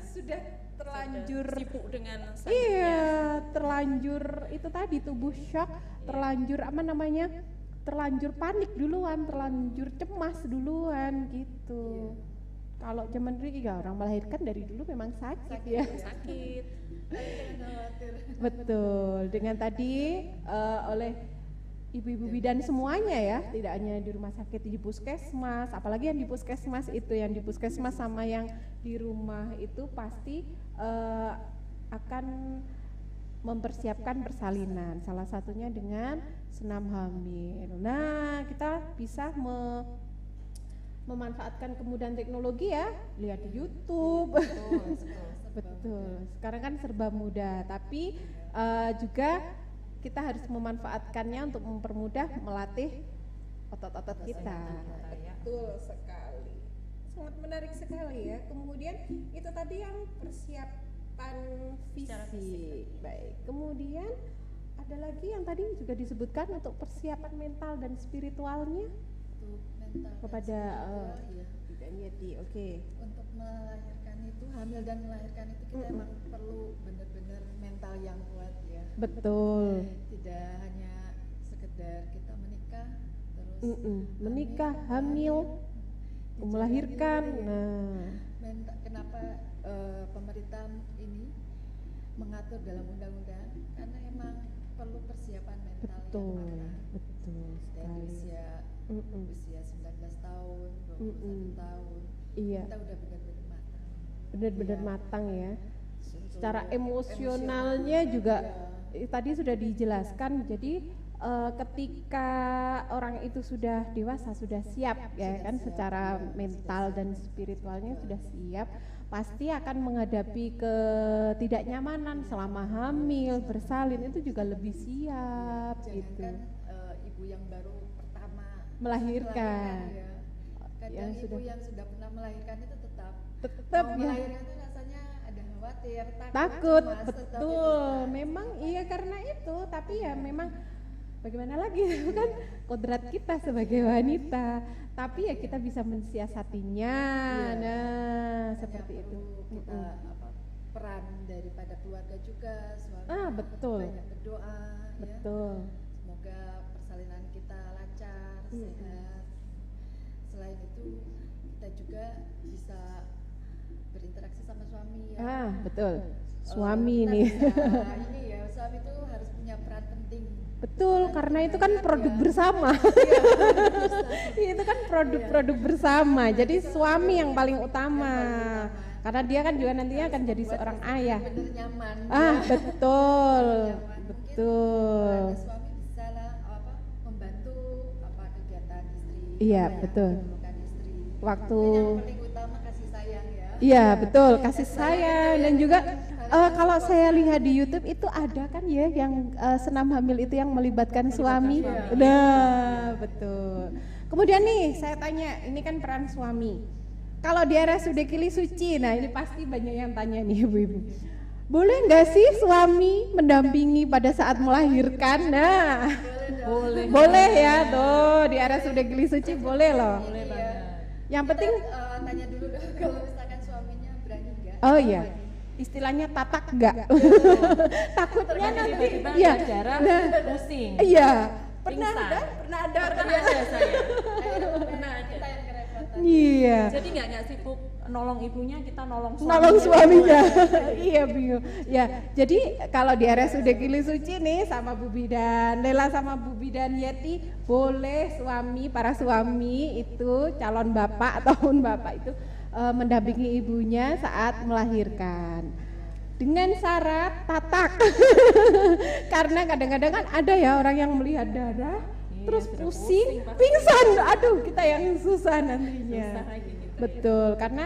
[SPEAKER 1] sudah terlanjur
[SPEAKER 2] sibuk dengan sakitnya.
[SPEAKER 1] Terlanjur itu tadi tubuh shock, terlanjur terlanjur panik duluan, terlanjur cemas duluan gitu. Kalau zaman dulu orang melahirkan dari dulu memang sakit ya.
[SPEAKER 2] Sakit.
[SPEAKER 1] Betul. Dengan tadi oleh ibu-ibu bidan semuanya ya, tidak hanya di rumah sakit, di puskesmas, apalagi yang di puskesmas itu, yang di puskesmas sama yang di rumah itu pasti akan mempersiapkan persalinan, salah satunya dengan senam hamil. Nah, kita bisa memanfaatkan kemudahan teknologi ya, lihat di YouTube. Betul. Sekarang kan serba mudah, tapi juga kita harus memanfaatkannya untuk mempermudah melatih otot-otot kita. Betul sekali. Sangat menarik sekali ya. Kemudian itu tadi yang persiapan fisik. Baik. Kemudian ada lagi yang tadi juga disebutkan untuk persiapan mental dan spiritualnya. Kepada Bidan Yeti. Oke.
[SPEAKER 3] Untuk melahirkan itu, hamil dan melahirkan itu kita emang perlu benar-benar mental yang kuat ya.
[SPEAKER 1] Betul.
[SPEAKER 3] Tidak hanya sekedar kita menikah terus
[SPEAKER 1] menikah, hamil, melahirkan.
[SPEAKER 3] Kenapa pemerintah ini mengatur dalam undang-undang? Karena emang perlu persiapan mental yang matang.
[SPEAKER 1] Betul sekali.
[SPEAKER 3] Usia 19 tahun, 21 tahun, kita udah benar-benar matang.
[SPEAKER 1] Benar-benar matang ya. Secara emosionalnya juga tadi sudah dijelaskan. Jadi ketika orang itu sudah dewasa, sudah siap ya kan, secara mental dan spiritualnya sudah siap, pasti akan menghadapi ketidaknyamanan selama hamil, bersalin itu juga lebih siap. Gitu.
[SPEAKER 3] Ibu yang baru
[SPEAKER 1] melahirkan
[SPEAKER 3] ya. Kadang ibu yang sudah pernah melahirkan itu tetap
[SPEAKER 1] ya.
[SPEAKER 3] Melahirkan itu rasanya ada khawatir,
[SPEAKER 1] takut,
[SPEAKER 3] cemas,
[SPEAKER 1] betul. Memang iya karena itu, tapi ya memang bagaimana lagi kan kodrat kita sebagai wanita. Tapi ya kita bisa mensiasatinya. Seperti itu.
[SPEAKER 3] Kita peran daripada keluarga juga, suami
[SPEAKER 1] betul.
[SPEAKER 3] banyak berdoa.
[SPEAKER 1] Betul.
[SPEAKER 3] Ya. Semoga persalinan kita lancar, sehat. Selain itu kita juga bisa berinteraksi sama suami ya.
[SPEAKER 1] Betul. Suami nih.
[SPEAKER 3] Ini ya, suami itu harus punya peran penting.
[SPEAKER 1] Betul, karena itu kan produk bersama. Itu kan produk-produk bersama. Jadi suami yang paling utama. Karena dia kan juga nantinya akan jadi seorang ayah.
[SPEAKER 3] Bener nyaman.
[SPEAKER 1] Betul. Betul.
[SPEAKER 3] Suami bisa lah membantu kegiatan istri.
[SPEAKER 1] Iya, betul.
[SPEAKER 3] Istri.
[SPEAKER 1] Waktu
[SPEAKER 3] yang paling utama kasih sayang ya.
[SPEAKER 1] Iya, betul, kasih sayang. Dan juga kalau saya lihat di YouTube itu ada kan ya yang senam hamil itu yang melibatkan suami. Nah, betul. Kemudian nih saya tanya, ini kan peran suami. Kalau di RSUD Kili Suci, nah ini pasti banyak yang tanya nih ibu-ibu. Boleh nggak sih suami mendampingi pada saat melahirkan? Nah, boleh ya tuh di RSUD Gili Suci boleh loh.
[SPEAKER 2] Boleh banget.
[SPEAKER 1] Yang penting,
[SPEAKER 3] tanya dulu dong kalau misalkan suaminya berani nggak?
[SPEAKER 1] oh iya, istilahnya tatak nggak? Takutnya nanti,
[SPEAKER 2] Tiba-tiba
[SPEAKER 1] iya,
[SPEAKER 2] jarang pusing.
[SPEAKER 1] iya. Pernah
[SPEAKER 2] Pingsan.
[SPEAKER 1] ada.
[SPEAKER 2] Pernah ada saya. Pernah ada.
[SPEAKER 3] Kita yang kerepotan.
[SPEAKER 1] Iya.
[SPEAKER 2] Jadi nggak sibuk nolong ibunya, kita nolong
[SPEAKER 1] Nolong suaminya. Iya bingung. Ya, jadi kalau di RSUD Gili Suci nih sama Bu Bidan, Lela sama Bu Bidan Yeti, boleh para suami itu calon bapak ataupun bapak itu mendampingi ibunya saat melahirkan. Dengan syarat tatak. Karena kadang-kadang kan ada ya orang yang melihat darah terus
[SPEAKER 2] sudah
[SPEAKER 1] pusing,
[SPEAKER 2] pasti.
[SPEAKER 1] pingsan. Aduh, kita yang susah nantinya.
[SPEAKER 2] Susah lagi gitu.
[SPEAKER 1] Betul, karena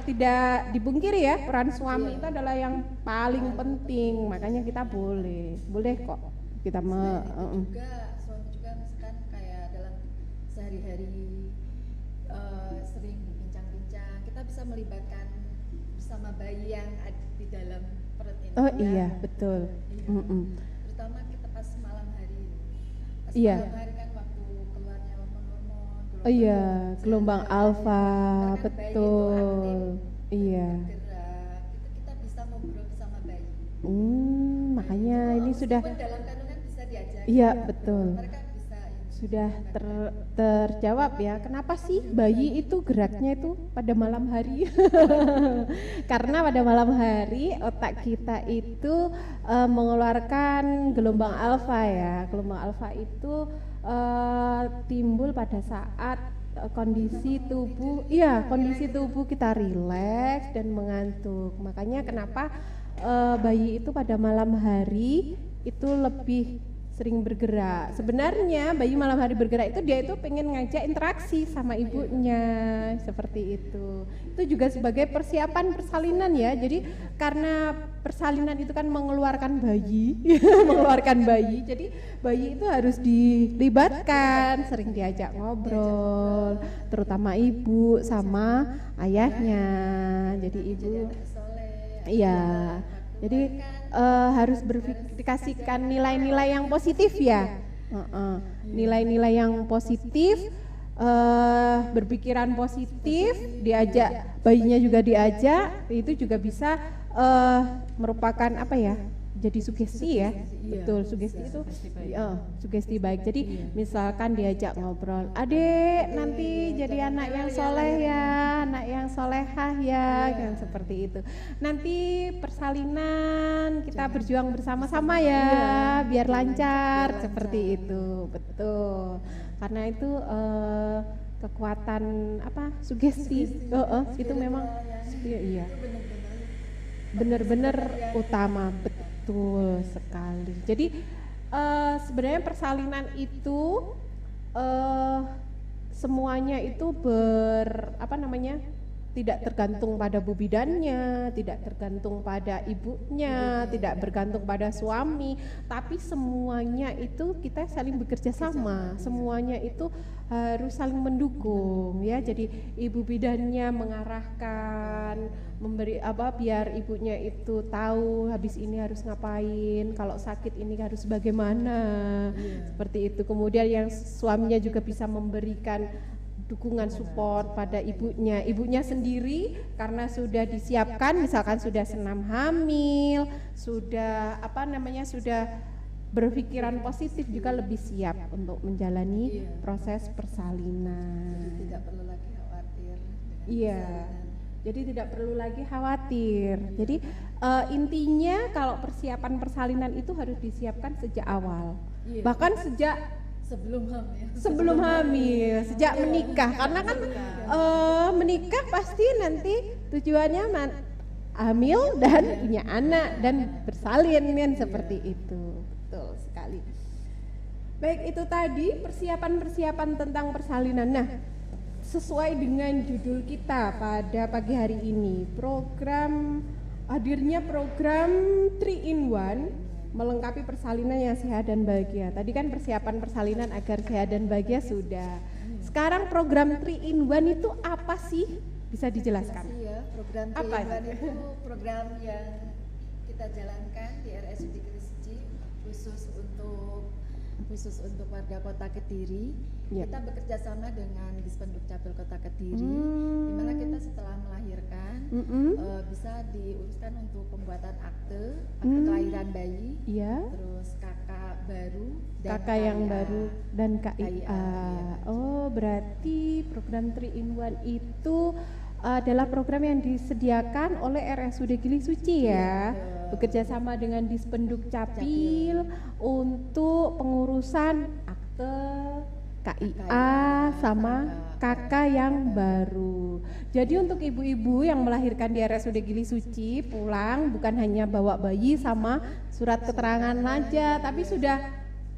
[SPEAKER 1] tidak dibungkiri ya, peran suami itu adalah yang paling penting. Makanya kita boleh kok kita
[SPEAKER 3] Juga suami juga misalkan kayak dalam sehari-hari sering berbincang-bincang, kita bisa melibatkan bersama bayi yang ada di dalam perut ini.
[SPEAKER 1] Oh
[SPEAKER 3] ya.
[SPEAKER 1] iya, betul.
[SPEAKER 3] Iya. Terutama kita pas malam hari. Pas
[SPEAKER 1] Iya.
[SPEAKER 3] malam hari kan waktu keluarnya hormon-hormon.
[SPEAKER 1] Oh iya, gelombang
[SPEAKER 3] jalan,
[SPEAKER 1] alfa,
[SPEAKER 3] karena kan bayi itu
[SPEAKER 1] betul.
[SPEAKER 3] aktif,
[SPEAKER 1] Iya.
[SPEAKER 3] bergerak, itu kita bisa ngobrol sama bayi.
[SPEAKER 1] Makanya ini sudah,
[SPEAKER 3] Meskipun dalam kandungan bisa diajari.
[SPEAKER 1] iya betul.
[SPEAKER 3] Mereka bisa
[SPEAKER 1] Sudah terjawab ya, kenapa sih bayi itu geraknya itu pada malam hari? Karena pada malam hari otak kita itu mengeluarkan gelombang alfa ya. Gelombang alfa itu timbul pada saat kondisi tubuh kita rileks dan mengantuk. Makanya kenapa bayi itu pada malam hari itu lebih sering bergerak. Sebenarnya bayi malam hari bergerak itu dia itu pengen ngajak interaksi sama ibunya seperti itu. Itu juga sebagai persiapan persalinan ya. Jadi karena persalinan itu kan mengeluarkan bayi, Jadi bayi itu harus dilibatkan, sering diajak ngobrol, terutama ibu sama ayahnya. Jadi ibu, iya. Jadi harus dikasihkan nilai-nilai yang positif ya, nilai-nilai yang positif, berpikiran positif, diajak bayinya juga diajak, itu juga bisa merupakan apa ya? Jadi sugesti ya, betul sugesti itu, sugesti baik. Jadi misalkan diajak ngobrol, adek nanti jadi anak yang soleh ya, anak yang solehah ya, kan seperti itu. Nanti persalinan kita berjuang bersama-sama ya, biar lancar, seperti itu, betul. Karena itu kekuatan apa? Sugesti, itu memang, iya, benar-benar utama. Betul sekali. Jadi sebenarnya persalinan itu semuanya itu tidak tergantung pada bu bidannya, tidak tergantung pada ibunya, tidak bergantung pada suami, tapi semuanya itu kita saling bekerja sama, semuanya itu harus saling mendukung ya. Jadi ibu bidannya mengarahkan, memberi biar ibunya itu tahu habis ini harus ngapain, kalau sakit ini harus bagaimana, seperti itu. Kemudian yang suaminya juga bisa memberikan dukungan support pada ibunya sendiri karena sudah disiapkan, misalkan sudah senam hamil, sudah sudah berpikiran positif, juga lebih siap untuk menjalani proses persalinan.
[SPEAKER 3] Jadi tidak perlu lagi khawatir.
[SPEAKER 1] Jadi tidak perlu lagi khawatir. Jadi intinya kalau persiapan persalinan itu harus disiapkan sejak awal, bahkan sejak sebelum hamil, sejak menikah, karena kan menikah pasti nanti tujuannya hamil dan punya anak dan bersalin kan, seperti itu. Betul sekali. Baik, itu tadi persiapan tentang persalinan. Nah, sesuai dengan judul kita pada pagi hari ini, hadirnya program 3-in-1 melengkapi persalinan yang sehat dan bahagia. Tadi kan persiapan persalinan agar sehat dan bahagia sudah. Sekarang program 3-in-1 itu apa sih? Bisa dijelaskan?
[SPEAKER 3] Iya, program
[SPEAKER 1] Apa
[SPEAKER 3] 3-in-1 itu program yang kita jalankan di RSUD Kalisiji khusus untuk warga Kota Kediri.
[SPEAKER 1] Ya.
[SPEAKER 3] Kita bekerja sama dengan Dispenduk Capil Kota Kediri, di mana kita setelah melahirkan bisa diuruskan untuk pembuatan akte kelahiran bayi,
[SPEAKER 1] Iya.
[SPEAKER 3] terus kakak baru dan
[SPEAKER 1] Kakak yang
[SPEAKER 3] KIA.
[SPEAKER 1] baru dan KIA.
[SPEAKER 3] KIA, iya.
[SPEAKER 1] Oh, berarti program 3-in-1 itu adalah program yang disediakan oleh RSUD Gili Suci ya.
[SPEAKER 3] betul.
[SPEAKER 1] Bekerja sama dengan Dispenduk Capil untuk pengurusan akte KIA sama kakak yang baru. Jadi untuk ibu-ibu yang melahirkan di RSUD Gili Suci pulang bukan hanya bawa bayi sama surat keterangan aja, tapi sudah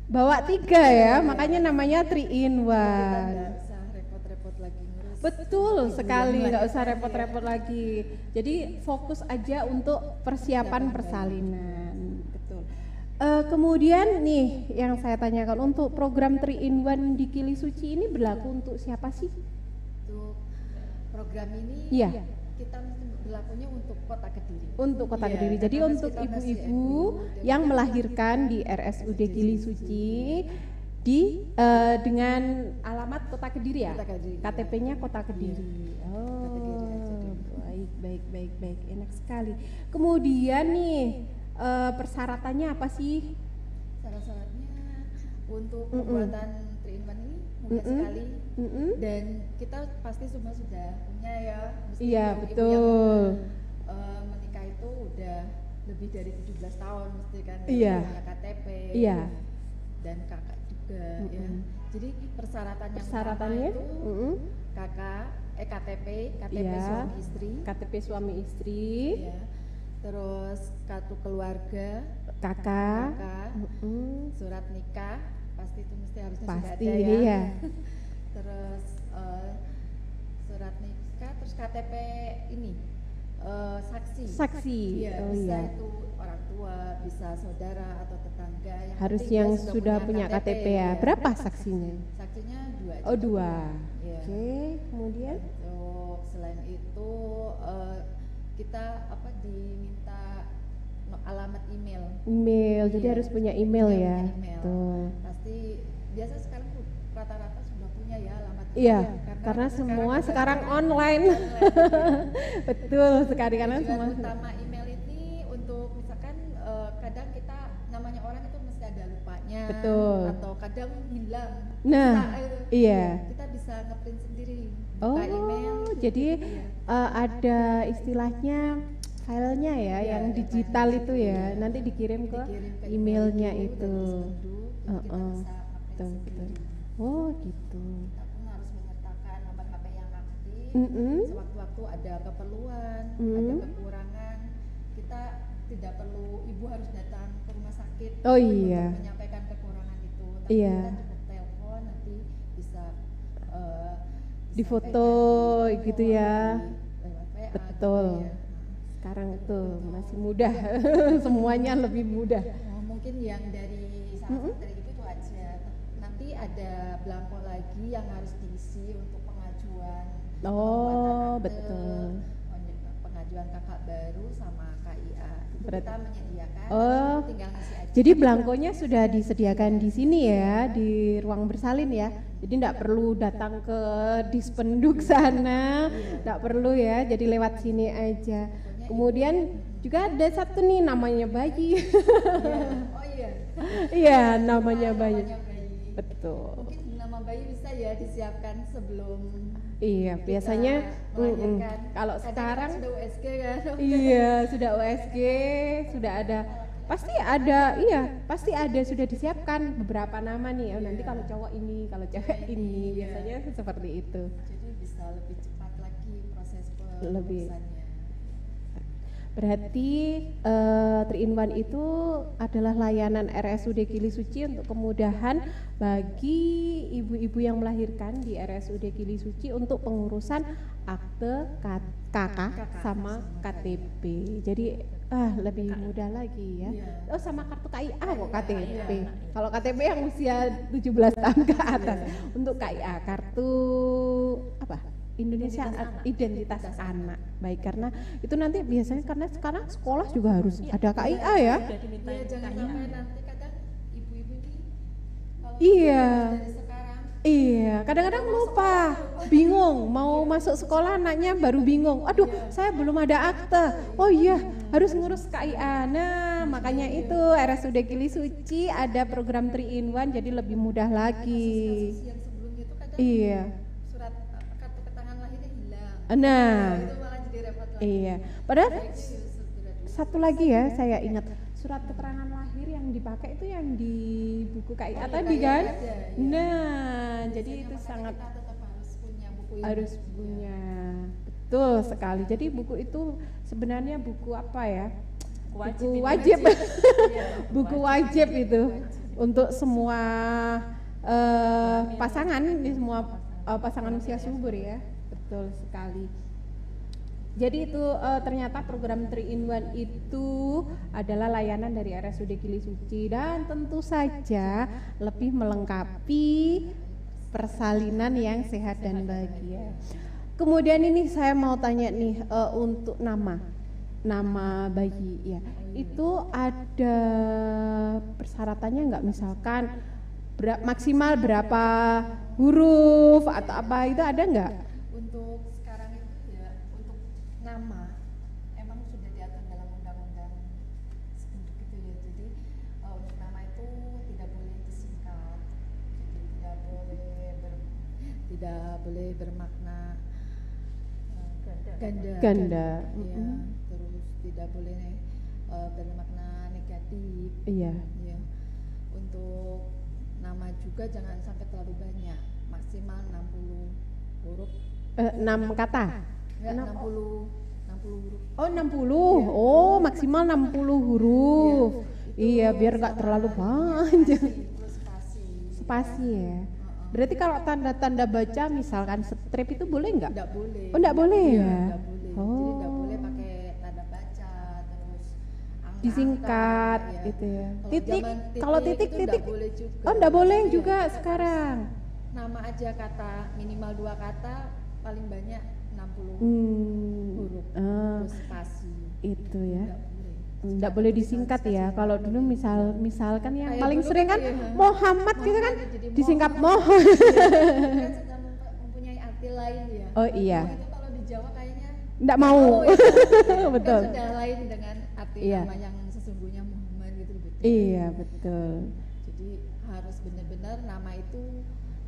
[SPEAKER 1] bawa 3 ya, makanya namanya 3-in-1.
[SPEAKER 3] Kita nggak usah repot-repot lagi ngurus.
[SPEAKER 1] Betul sekali, nggak usah repot-repot lagi. Jadi fokus aja untuk persiapan persalinan. Betul. Kemudian nih yang saya tanyakan, untuk program 3-in-1 di Gili Suci ini berlaku untuk siapa sih?
[SPEAKER 3] Untuk program ini
[SPEAKER 1] Iya.
[SPEAKER 3] kita berlakunya untuk Kota Kediri.
[SPEAKER 1] Untuk Kota
[SPEAKER 3] Iya,
[SPEAKER 1] Kediri. Jadi
[SPEAKER 3] karena
[SPEAKER 1] untuk
[SPEAKER 3] kita masih
[SPEAKER 1] ibu-ibu
[SPEAKER 3] MUU
[SPEAKER 1] yang melahirkan di RSUD Gili Suci dengan alamat Kota Kediri ya.
[SPEAKER 3] Kota Kediri.
[SPEAKER 1] KTP-nya Kota Kediri.
[SPEAKER 3] Kediri aja
[SPEAKER 1] Oh,
[SPEAKER 3] dulu.
[SPEAKER 1] baik, enak sekali. Kemudian nih persyaratannya apa sih?
[SPEAKER 3] Syarat-syaratnya untuk pembuatan 3-in-1 ini mudah sekali, dan kita pasti semua sudah punya ya. Mesti
[SPEAKER 1] Iya,
[SPEAKER 3] ibu-ibu
[SPEAKER 1] betul.
[SPEAKER 3] yang menikah itu udah lebih dari 17 tahun mesti kan,
[SPEAKER 1] Iya.
[SPEAKER 3] punya KTP.
[SPEAKER 1] Iya.
[SPEAKER 3] Dan kakak juga ya. Jadi persyaratan yang
[SPEAKER 1] Persyaratannya?
[SPEAKER 3] pertama itu KTP
[SPEAKER 1] Iya.
[SPEAKER 3] suami istri.
[SPEAKER 1] KTP suami istri,
[SPEAKER 3] Ya. Terus kartu keluarga,
[SPEAKER 1] kakak.
[SPEAKER 3] kakak, surat nikah, pasti itu mesti harusnya sudah
[SPEAKER 1] Pasti,
[SPEAKER 3] ada ya.
[SPEAKER 1] iya.
[SPEAKER 3] Terus surat nikah, terus KTP ini saksi.
[SPEAKER 1] Saksi.
[SPEAKER 3] Iya,
[SPEAKER 1] Oh
[SPEAKER 3] bisa
[SPEAKER 1] iya.
[SPEAKER 3] itu orang tua, bisa saudara atau tetangga.
[SPEAKER 1] Harus
[SPEAKER 3] penting dia
[SPEAKER 1] yang sudah punya KTP ya. Berapa saksinya?
[SPEAKER 3] Saksinya 2 aja.
[SPEAKER 1] Oh, 2.
[SPEAKER 3] Iya.
[SPEAKER 1] Oke, kemudian
[SPEAKER 3] Untuk selain itu kita diminta alamat email.
[SPEAKER 1] jadi
[SPEAKER 3] Iya.
[SPEAKER 1] harus punya email
[SPEAKER 3] Iya,
[SPEAKER 1] ya.
[SPEAKER 3] punya email.
[SPEAKER 1] Tuh.
[SPEAKER 3] Pasti biasa sekarang rata-rata sudah punya ya alamat
[SPEAKER 1] Iya,
[SPEAKER 3] email,
[SPEAKER 1] karena semua
[SPEAKER 3] kita
[SPEAKER 1] sekarang online. Betul sekali, karena
[SPEAKER 3] tujuan
[SPEAKER 1] semua
[SPEAKER 3] utama email ini untuk misalkan kadang kita namanya orang itu mesti ada lupanya.
[SPEAKER 1] Betul.
[SPEAKER 3] Atau kadang hilang.
[SPEAKER 1] Nah, iya.
[SPEAKER 3] Kita bisa ngeprint sendiri.
[SPEAKER 1] Oh,
[SPEAKER 3] Buka email.
[SPEAKER 1] jadi
[SPEAKER 3] Iya.
[SPEAKER 1] ada istilahnya filenya ya,
[SPEAKER 3] Iya,
[SPEAKER 1] yang
[SPEAKER 3] ada
[SPEAKER 1] digital
[SPEAKER 3] file
[SPEAKER 1] itu
[SPEAKER 3] di situ,
[SPEAKER 1] ya,
[SPEAKER 3] iya.
[SPEAKER 1] nanti dikirim ke
[SPEAKER 3] Dikirim ke
[SPEAKER 1] emailnya
[SPEAKER 3] email
[SPEAKER 1] itu.
[SPEAKER 3] dari Dispenduk, jadi kita
[SPEAKER 1] Heeh.
[SPEAKER 3] bisa ngeprint
[SPEAKER 1] Betul.
[SPEAKER 3] sendiri.
[SPEAKER 1] Oh gitu.
[SPEAKER 3] Kita pun harus menyertakan nomor HP yang aktif.
[SPEAKER 1] Mm-mm.
[SPEAKER 3] Sewaktu-waktu ada keperluan,
[SPEAKER 1] Mm.
[SPEAKER 3] ada kekurangan, kita tidak perlu ibu harus datang ke rumah sakit
[SPEAKER 1] Oh
[SPEAKER 3] untuk
[SPEAKER 1] iya.
[SPEAKER 3] menyampaikan kekurangan itu. Tapi
[SPEAKER 1] Iya.
[SPEAKER 3] kita cukup telepon, nanti bisa
[SPEAKER 1] Difoto
[SPEAKER 3] disampaikan
[SPEAKER 1] gitu ya.
[SPEAKER 3] lewat WA gitu
[SPEAKER 1] Betul.
[SPEAKER 3] ya.
[SPEAKER 1] Sekarang itu masih mudah, semuanya lebih mudah.
[SPEAKER 3] Mungkin yang dari dari itu aja. Nanti ada belangko lagi yang harus diisi untuk pengajuan.
[SPEAKER 1] Oh,
[SPEAKER 3] pembuatan akte,
[SPEAKER 1] betul.
[SPEAKER 3] Pengajuan kakak baru sama KIA. Itu
[SPEAKER 1] Berarti-
[SPEAKER 3] kita menyediakan.
[SPEAKER 1] Oh,
[SPEAKER 3] tinggal ngisi aja.
[SPEAKER 1] jadi belangkonya sudah disediakan di sini ya, di ruang bersalin ya. Jadi tidak perlu datang ke Dispenduk sana, tidak perlu ya. Jadi lewat sini aja. Kemudian juga ada satu nih namanya bayi.
[SPEAKER 3] Oh iya.
[SPEAKER 1] Iya, namanya bayi.
[SPEAKER 3] Namanya bayi.
[SPEAKER 1] Betul.
[SPEAKER 3] Mungkin nama bayi bisa ya disiapkan sebelum
[SPEAKER 1] Iya,
[SPEAKER 3] kita
[SPEAKER 1] biasanya
[SPEAKER 3] melahirkan.
[SPEAKER 1] kalau
[SPEAKER 3] Kadang
[SPEAKER 1] sekarang
[SPEAKER 3] kan sudah USG kan.
[SPEAKER 1] iya, sudah USG, sudah ada, pasti ada sudah disiapkan beberapa nama nih. Oh, nanti kalau cowok ini, kalau cewek ini,
[SPEAKER 3] Iya.
[SPEAKER 1] biasanya seperti itu.
[SPEAKER 3] Jadi bisa lebih cepat lagi proses
[SPEAKER 1] Lebih.
[SPEAKER 3] pengurusannya.
[SPEAKER 1] Berarti 3-in-1 itu adalah layanan RSUD Gili Suci untuk kemudahan bagi ibu-ibu yang melahirkan di RSUD Gili Suci untuk pengurusan akte kakak sama KTP. Jadi lebih mudah lagi ya.
[SPEAKER 3] Iya.
[SPEAKER 1] Oh, sama kartu KIA kok KTP.
[SPEAKER 2] Iya.
[SPEAKER 1] Kalau KTP yang usia 17 tahun ke atas. Untuk KIA kartu apa? Indonesia identitas anak. Baik, karena itu nanti biasanya karena sekarang sekolah juga harus ada KIA ya.
[SPEAKER 2] Sudah diminta
[SPEAKER 3] Iya, jangan sampai nanti kadang ibu-ibu ini kalau
[SPEAKER 1] Iya.
[SPEAKER 3] dari sekarang
[SPEAKER 1] Iya, kadang-kadang lupa, bingung mau masuk sekolah anaknya baru bingung. Aduh, saya belum ada akte. Oh iya, harus ngurus KIA. Nah, makanya itu RSUD Gili Suci ada program 3 in 1 jadi lebih mudah lagi.
[SPEAKER 3] kasus yang sebelumnya itu kadang
[SPEAKER 1] Iya.
[SPEAKER 3] surat kartu keterangan lahirnya hilang.
[SPEAKER 1] Nah,
[SPEAKER 3] Itu malah jadi repot lagi.
[SPEAKER 1] iya. Padahal
[SPEAKER 3] Itu surat
[SPEAKER 1] satu lagi ya, saya ingat surat keterangan lahir yang dipakai itu yang di buku KIA tadi
[SPEAKER 3] KIA
[SPEAKER 1] kan.
[SPEAKER 3] ada, iya.
[SPEAKER 1] Nah, jadi
[SPEAKER 3] Biasanya
[SPEAKER 1] itu
[SPEAKER 3] makanya
[SPEAKER 1] sangat
[SPEAKER 3] kita tetap harus punya buku yang
[SPEAKER 1] harus punya. Betul sekali. Jadi buku itu sebenarnya buku apa ya? Buku
[SPEAKER 2] itu.
[SPEAKER 1] wajib.
[SPEAKER 3] Iya.
[SPEAKER 1] Buku wajib itu untuk semua pasangan, di semua pasangan usia subur ya. Betul sekali. Jadi itu ternyata program 3 in 1 itu adalah layanan dari RSUD Gili Suci dan tentu saja lebih melengkapi persalinan yang sehat dan bahagia. Kemudian ini saya mau tanya nih untuk nama bayi ya. Itu ada persyaratannya nggak, misalkan maksimal berapa huruf atau apa, itu ada nggak?
[SPEAKER 3] Untuk sekarang itu ya, untuk nama emang sudah diatur dalam undang-undang sependuk itu ya. Jadi untuk nama itu tidak boleh disingkat, jadi tidak boleh bermakna ganda. Ya, terus tidak boleh bermakna negatif.
[SPEAKER 1] Iya.
[SPEAKER 3] Ya. Untuk nama juga jangan sampai terlalu banyak, maksimal 60 huruf.
[SPEAKER 1] 6 kata.
[SPEAKER 3] Enggak, 60 huruf.
[SPEAKER 1] Oh 60, oh maksimal 60 huruf. Iya, biar nggak terlalu panjang.
[SPEAKER 3] Terus spasi.
[SPEAKER 1] Spasi ya. Berarti kalau tanda-tanda baca misalkan strip itu boleh nggak?
[SPEAKER 3] Enggak boleh.
[SPEAKER 1] Oh nggak boleh
[SPEAKER 3] Iya,
[SPEAKER 1] ya?
[SPEAKER 3] enggak boleh. Jadi
[SPEAKER 1] Oh.
[SPEAKER 3] enggak boleh pakai tanda baca, terus angka-angka,
[SPEAKER 1] Disingkat
[SPEAKER 3] ya.
[SPEAKER 1] gitu ya.
[SPEAKER 3] Kalau
[SPEAKER 1] Titik,
[SPEAKER 3] zaman
[SPEAKER 1] kalau
[SPEAKER 3] itu
[SPEAKER 1] titik
[SPEAKER 3] enggak boleh juga.
[SPEAKER 1] Oh nggak boleh
[SPEAKER 3] Iya,
[SPEAKER 1] juga
[SPEAKER 3] kita
[SPEAKER 1] sekarang.
[SPEAKER 3] harus nama aja kata minimal 2 kata, paling banyak 60 huruf. Terus spasi.
[SPEAKER 1] Itu ya.
[SPEAKER 3] Enggak boleh.
[SPEAKER 1] Nggak boleh disingkat ya. Kalau dulu misalkan yang
[SPEAKER 3] Kayak
[SPEAKER 1] paling
[SPEAKER 3] dulu
[SPEAKER 1] sering kan
[SPEAKER 3] kan iya.
[SPEAKER 1] Muhammad gitu kan
[SPEAKER 3] Jadi
[SPEAKER 1] disingkat
[SPEAKER 3] Moh.
[SPEAKER 1] Moh.
[SPEAKER 3] Kan sudah mempunyai arti lain ya.
[SPEAKER 1] Oh iya.
[SPEAKER 3] Moh itu kalau di Jawa kayaknya
[SPEAKER 1] Nggak mau.
[SPEAKER 3] iya.
[SPEAKER 1] Betul.
[SPEAKER 3] Kan sudah lain dengan arti
[SPEAKER 1] Iya.
[SPEAKER 3] nama yang sesungguhnya Muhammad gitu betul.
[SPEAKER 1] Iya betul.
[SPEAKER 3] Jadi harus benar-benar nama itu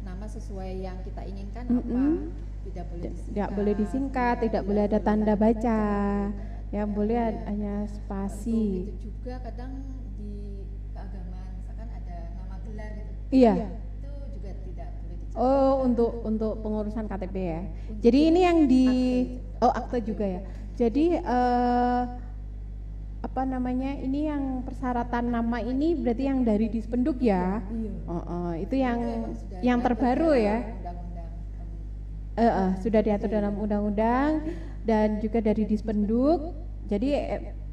[SPEAKER 3] nama sesuai yang kita inginkan
[SPEAKER 1] Mm-mm.
[SPEAKER 3] apa. Tidak boleh disingkat.
[SPEAKER 1] Tidak boleh disingkat, tidak boleh ada tanda baca. Yang boleh hanya spasi.
[SPEAKER 3] Itu juga kadang di keagamaan misalkan ada nama gelar gitu.
[SPEAKER 1] Iya.
[SPEAKER 3] Itu juga tidak boleh dicatat.
[SPEAKER 1] Oh, untuk pengurusan KTP ya. Jadi ini yang di akte juga ya. Jadi apa namanya? Ini yang persyaratan nama ini berarti yang dari Dispenduk ya. Itu yang
[SPEAKER 3] Sudah
[SPEAKER 1] yang
[SPEAKER 3] diatur
[SPEAKER 1] terbaru
[SPEAKER 3] dalam
[SPEAKER 1] ya.
[SPEAKER 3] Undang-undang.
[SPEAKER 1] Sudah diatur dalam undang-undang dan juga dari Dispenduk. Jadi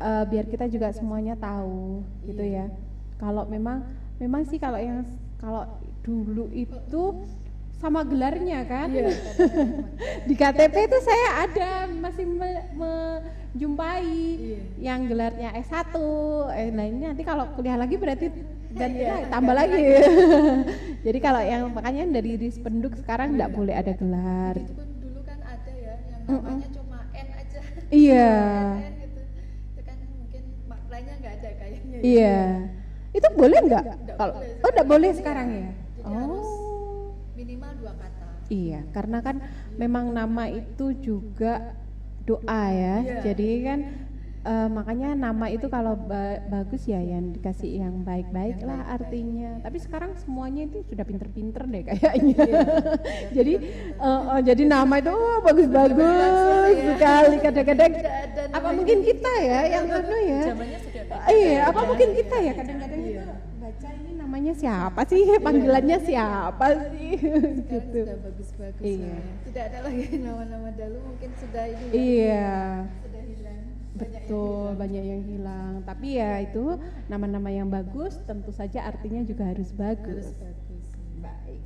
[SPEAKER 1] biar kita juga semuanya tahu gitu ya. Kalau memang sih kalau dulu itu sama gelarnya kan. Di KTP itu saya ada masih menjumpai yang gelarnya S1. Nah ini nanti kalau kuliah lagi berarti ganti lagi, tambah lagi. Jadi kalau yang makanya dari Dispenduk sekarang enggak boleh ada gelar.
[SPEAKER 3] Itu pun dulu kan ada ya yang namanya cuma N aja.
[SPEAKER 1] Iya.
[SPEAKER 3] N gitu. Itu kan mungkin maknanya nggak ada kayaknya.
[SPEAKER 1] Iya. Itu boleh nggak?
[SPEAKER 3] Nggak
[SPEAKER 1] Kalau
[SPEAKER 3] boleh
[SPEAKER 1] nggak boleh sekarang ya.
[SPEAKER 3] Jadi harus minimal 2 kata.
[SPEAKER 1] Iya, karena kan memang nama itu juga doa ya.
[SPEAKER 3] Iya.
[SPEAKER 1] Jadi kan makanya nama itu kalau bagus ya yang dikasih yang baik-baik lah artinya. Tapi sekarang semuanya itu sudah pinter-pinter deh kayaknya. Jadi nama itu bagus-bagus sekali kadang-kadang. Apa mungkin kita ya yang anu ya?
[SPEAKER 2] Zamannya sudah beda.
[SPEAKER 1] Iya, apa mungkin kita ya kadang-kadang itu baca ini namanya siapa sih? Panggilannya siapa sih?
[SPEAKER 3] Sekarang
[SPEAKER 1] Gitu.
[SPEAKER 3] sudah bagus-bagus.
[SPEAKER 1] Iya.
[SPEAKER 3] lah. Tidak ada lagi nama-nama dulu mungkin sudah ini ya,
[SPEAKER 1] Iya.
[SPEAKER 3] sudah hilang.
[SPEAKER 1] Betul, banyak yang hilang. Tapi ya itu nama-nama yang bagus tentu saja artinya juga harus bagus.
[SPEAKER 3] Harus bagus.
[SPEAKER 1] Baik.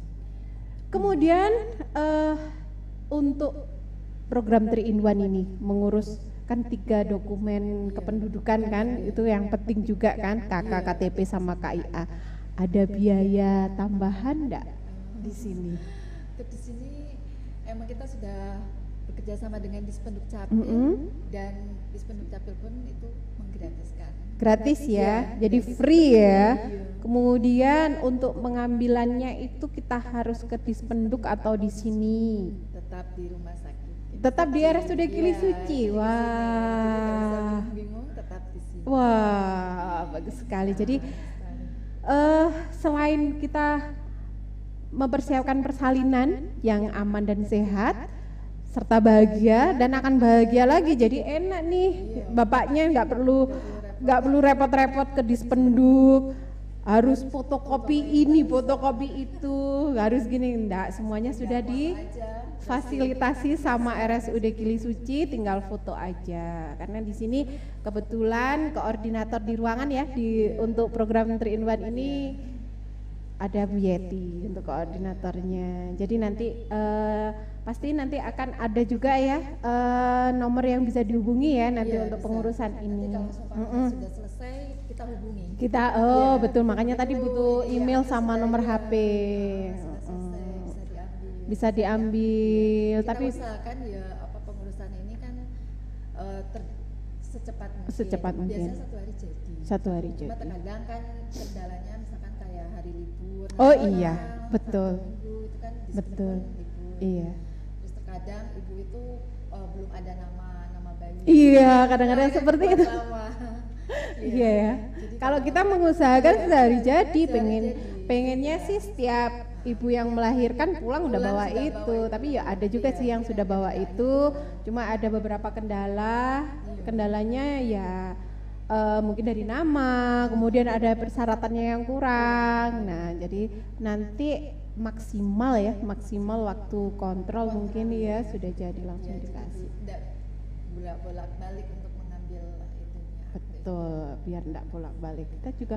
[SPEAKER 1] Kemudian untuk program 3-in-1 ini, mengurus kan 3 dokumen kependudukan kan, itu yang penting juga kan, KK, KTP sama KIA. Ada biaya tambahan enggak di sini?
[SPEAKER 3] Untuk di sini emang kita sudah bekerja sama dengan Dispenduk Capil dan Dispenduk Capil pun itu menggratiskan.
[SPEAKER 1] Gratis ya, jadi free ya. Kemudian untuk pengambilannya itu kita harus ke Dispenduk atau di sini?
[SPEAKER 3] Tetap di rumah sakit.
[SPEAKER 1] Tetap di RSUD Gili Suci. Wah.
[SPEAKER 3] Bingung tetap di sini.
[SPEAKER 1] Wah, bagus sekali. Jadi selain kita mempersiapkan persalinan yang aman dan sehat serta bahagia dan akan bahagia lagi, jadi enak nih bapaknya nggak perlu repot-repot ke Dispenduk, harus fotokopi ini fotokopi itu, harus gini, enggak, semuanya sudah difasilitasi sama RSUD Gili Suci, tinggal foto aja. Karena di sini kebetulan koordinator di ruangan ya untuk program 3-in-1 ini ada Bu Yeti untuk koordinatornya. Jadi nanti pasti nanti akan ada juga ya nomor yang bisa dihubungi ya nanti untuk pengurusan ini.
[SPEAKER 3] Nanti kalau sudah selesai kita hubungi.
[SPEAKER 1] Kita betul, makanya tadi butuh email sama nomor HP. Bisa diambil.
[SPEAKER 3] Kita
[SPEAKER 1] Tapi
[SPEAKER 3] usahakan ya pengurusan ini kan
[SPEAKER 1] secepat mungkin.
[SPEAKER 3] Biasanya 1 hari jadi.
[SPEAKER 1] 1 hari
[SPEAKER 3] Cuma
[SPEAKER 1] jadi.
[SPEAKER 3] terkadang kan kendalanya misalkan kayak hari libur.
[SPEAKER 1] Oh iya, betul.
[SPEAKER 3] Minggu itu kan
[SPEAKER 1] Betul.
[SPEAKER 3] libur.
[SPEAKER 1] Iya.
[SPEAKER 3] Terus terkadang ibu itu belum ada nama bayi.
[SPEAKER 1] Iya, kadang-kadang seperti itu.
[SPEAKER 3] Lama.
[SPEAKER 1] Iya ya.
[SPEAKER 3] Jadi
[SPEAKER 1] Kalau kita mengusahakan sehari jadi,
[SPEAKER 3] sehari
[SPEAKER 1] pengennya sih setiap ibu yang melahirkan pulang udah bawa itu. Tapi ya ada juga sih yang sudah bawa itu. Cuma ada beberapa kendala. Kendalanya ya mungkin dari nama, kemudian ada persyaratannya yang kurang. Nah, jadi nanti maksimal waktu kontrol mungkin ya sudah jadi langsung dikasih.
[SPEAKER 3] Tidak bolak-balik untuk mengambil itunya.
[SPEAKER 1] Betul, biar enggak bolak-balik. Kita juga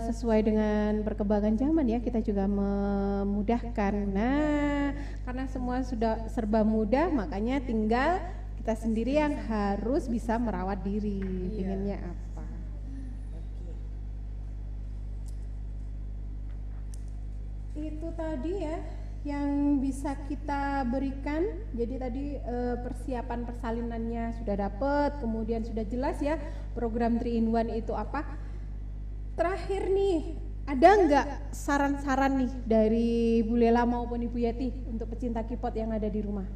[SPEAKER 1] sesuai dengan perkembangan zaman ya, kita juga memudahkan. Nah, karena semua sudah serba mudah, makanya tinggal kita sendiri yang harus bisa merawat diri. Pengennya apa? Itu tadi ya yang bisa kita berikan. Jadi tadi persiapan persalinannya sudah dapat, kemudian sudah jelas ya program 3-in-1 itu apa. Terakhir nih, ada nggak saran-saran nih dari Bu Lela maupun Ibu Yeti untuk pecinta K-pop yang ada di rumah?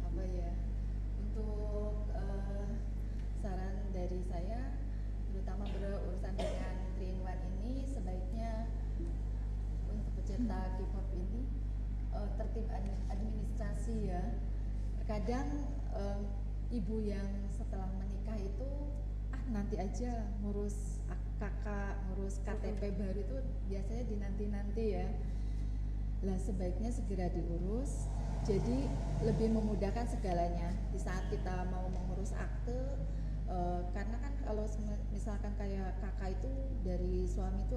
[SPEAKER 3] Apa ya? Untuk saran dari saya, terutama berurusan dengan 3-in-1 ini, sebaiknya untuk pecinta K-pop ini tertib administrasi ya. Terkadang ibu yang setelah menikah itu nanti aja ngurus kakak, ngurus KTP baru itu biasanya dinanti-nanti ya. Lah sebaiknya segera diurus, jadi lebih memudahkan segalanya di saat kita mau mengurus akte. Karena kan kalau misalkan kayak kakak itu dari suami itu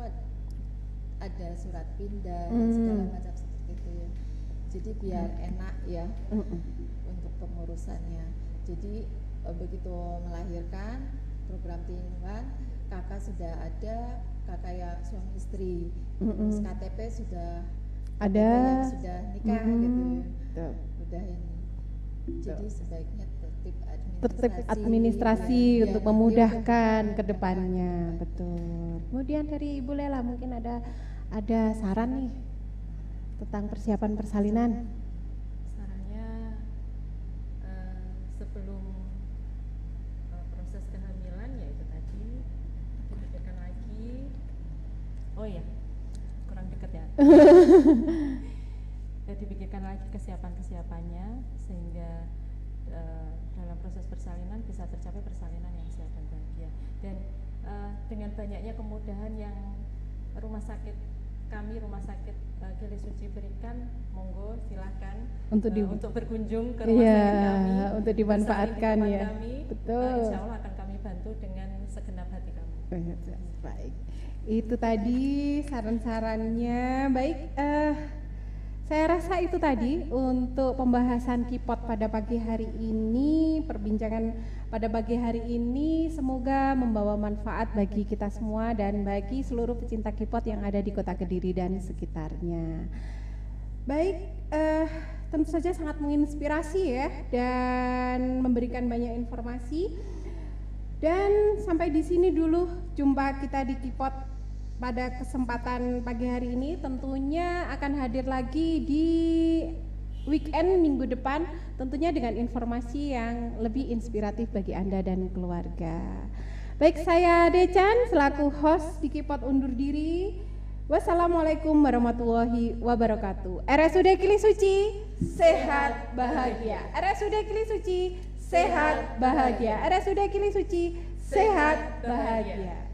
[SPEAKER 3] ada surat pindah dan segala macam seperti itu ya. Jadi biar enak ya untuk pengurusannya. Jadi begitu melahirkan program 3-in-1, kakak sudah ada, kakak ya suami istri, terus KTP sudah
[SPEAKER 1] ada,
[SPEAKER 3] sudah nikah gitu, udah ini. Jadi sebaiknya tertib administrasi
[SPEAKER 1] untuk memudahkan ke depannya, betul. Kemudian dari Ibu Lela mungkin ada saran nih tentang persiapan persalinan.
[SPEAKER 2] Sarannya sebelum proses kehamilan ya itu tadi dipikirkan lagi. Oh iya, kurang dekat ya. Dipikirkan lagi kesiapannya sehingga dalam proses persalinan bisa tercapai persalinan yang sehat dan bahagia. Dan dengan banyaknya kemudahan yang rumah sakit Gili Suci berikan, monggo silahkan untuk berkunjung ke rumah sakit kami,
[SPEAKER 1] untuk dimanfaatkan ya.
[SPEAKER 2] Kami,
[SPEAKER 1] betul.
[SPEAKER 2] Insya Allah akan kami bantu dengan segenap hati kami.
[SPEAKER 1] Baik, itu tadi saran-sarannya. Baik, Saya rasa itu tadi untuk pembahasan K-pop pada pagi hari ini, perbincangan pada pagi hari ini semoga membawa manfaat bagi kita semua dan bagi seluruh pecinta K-pop yang ada di Kota Kediri dan sekitarnya. Baik, tentu saja sangat menginspirasi ya dan memberikan banyak informasi. Dan sampai di sini dulu jumpa kita di K-pop pada kesempatan pagi hari ini. Tentunya akan hadir lagi di weekend minggu depan, tentunya dengan informasi yang lebih inspiratif bagi Anda dan keluarga. Baik, saya Decan selaku host di K-pop undur diri. Wassalamualaikum warahmatullahi wabarakatuh. RSUD Kili Suci, sehat bahagia. RSUD Kili Suci, sehat bahagia. RSUD Kili Suci, sehat bahagia.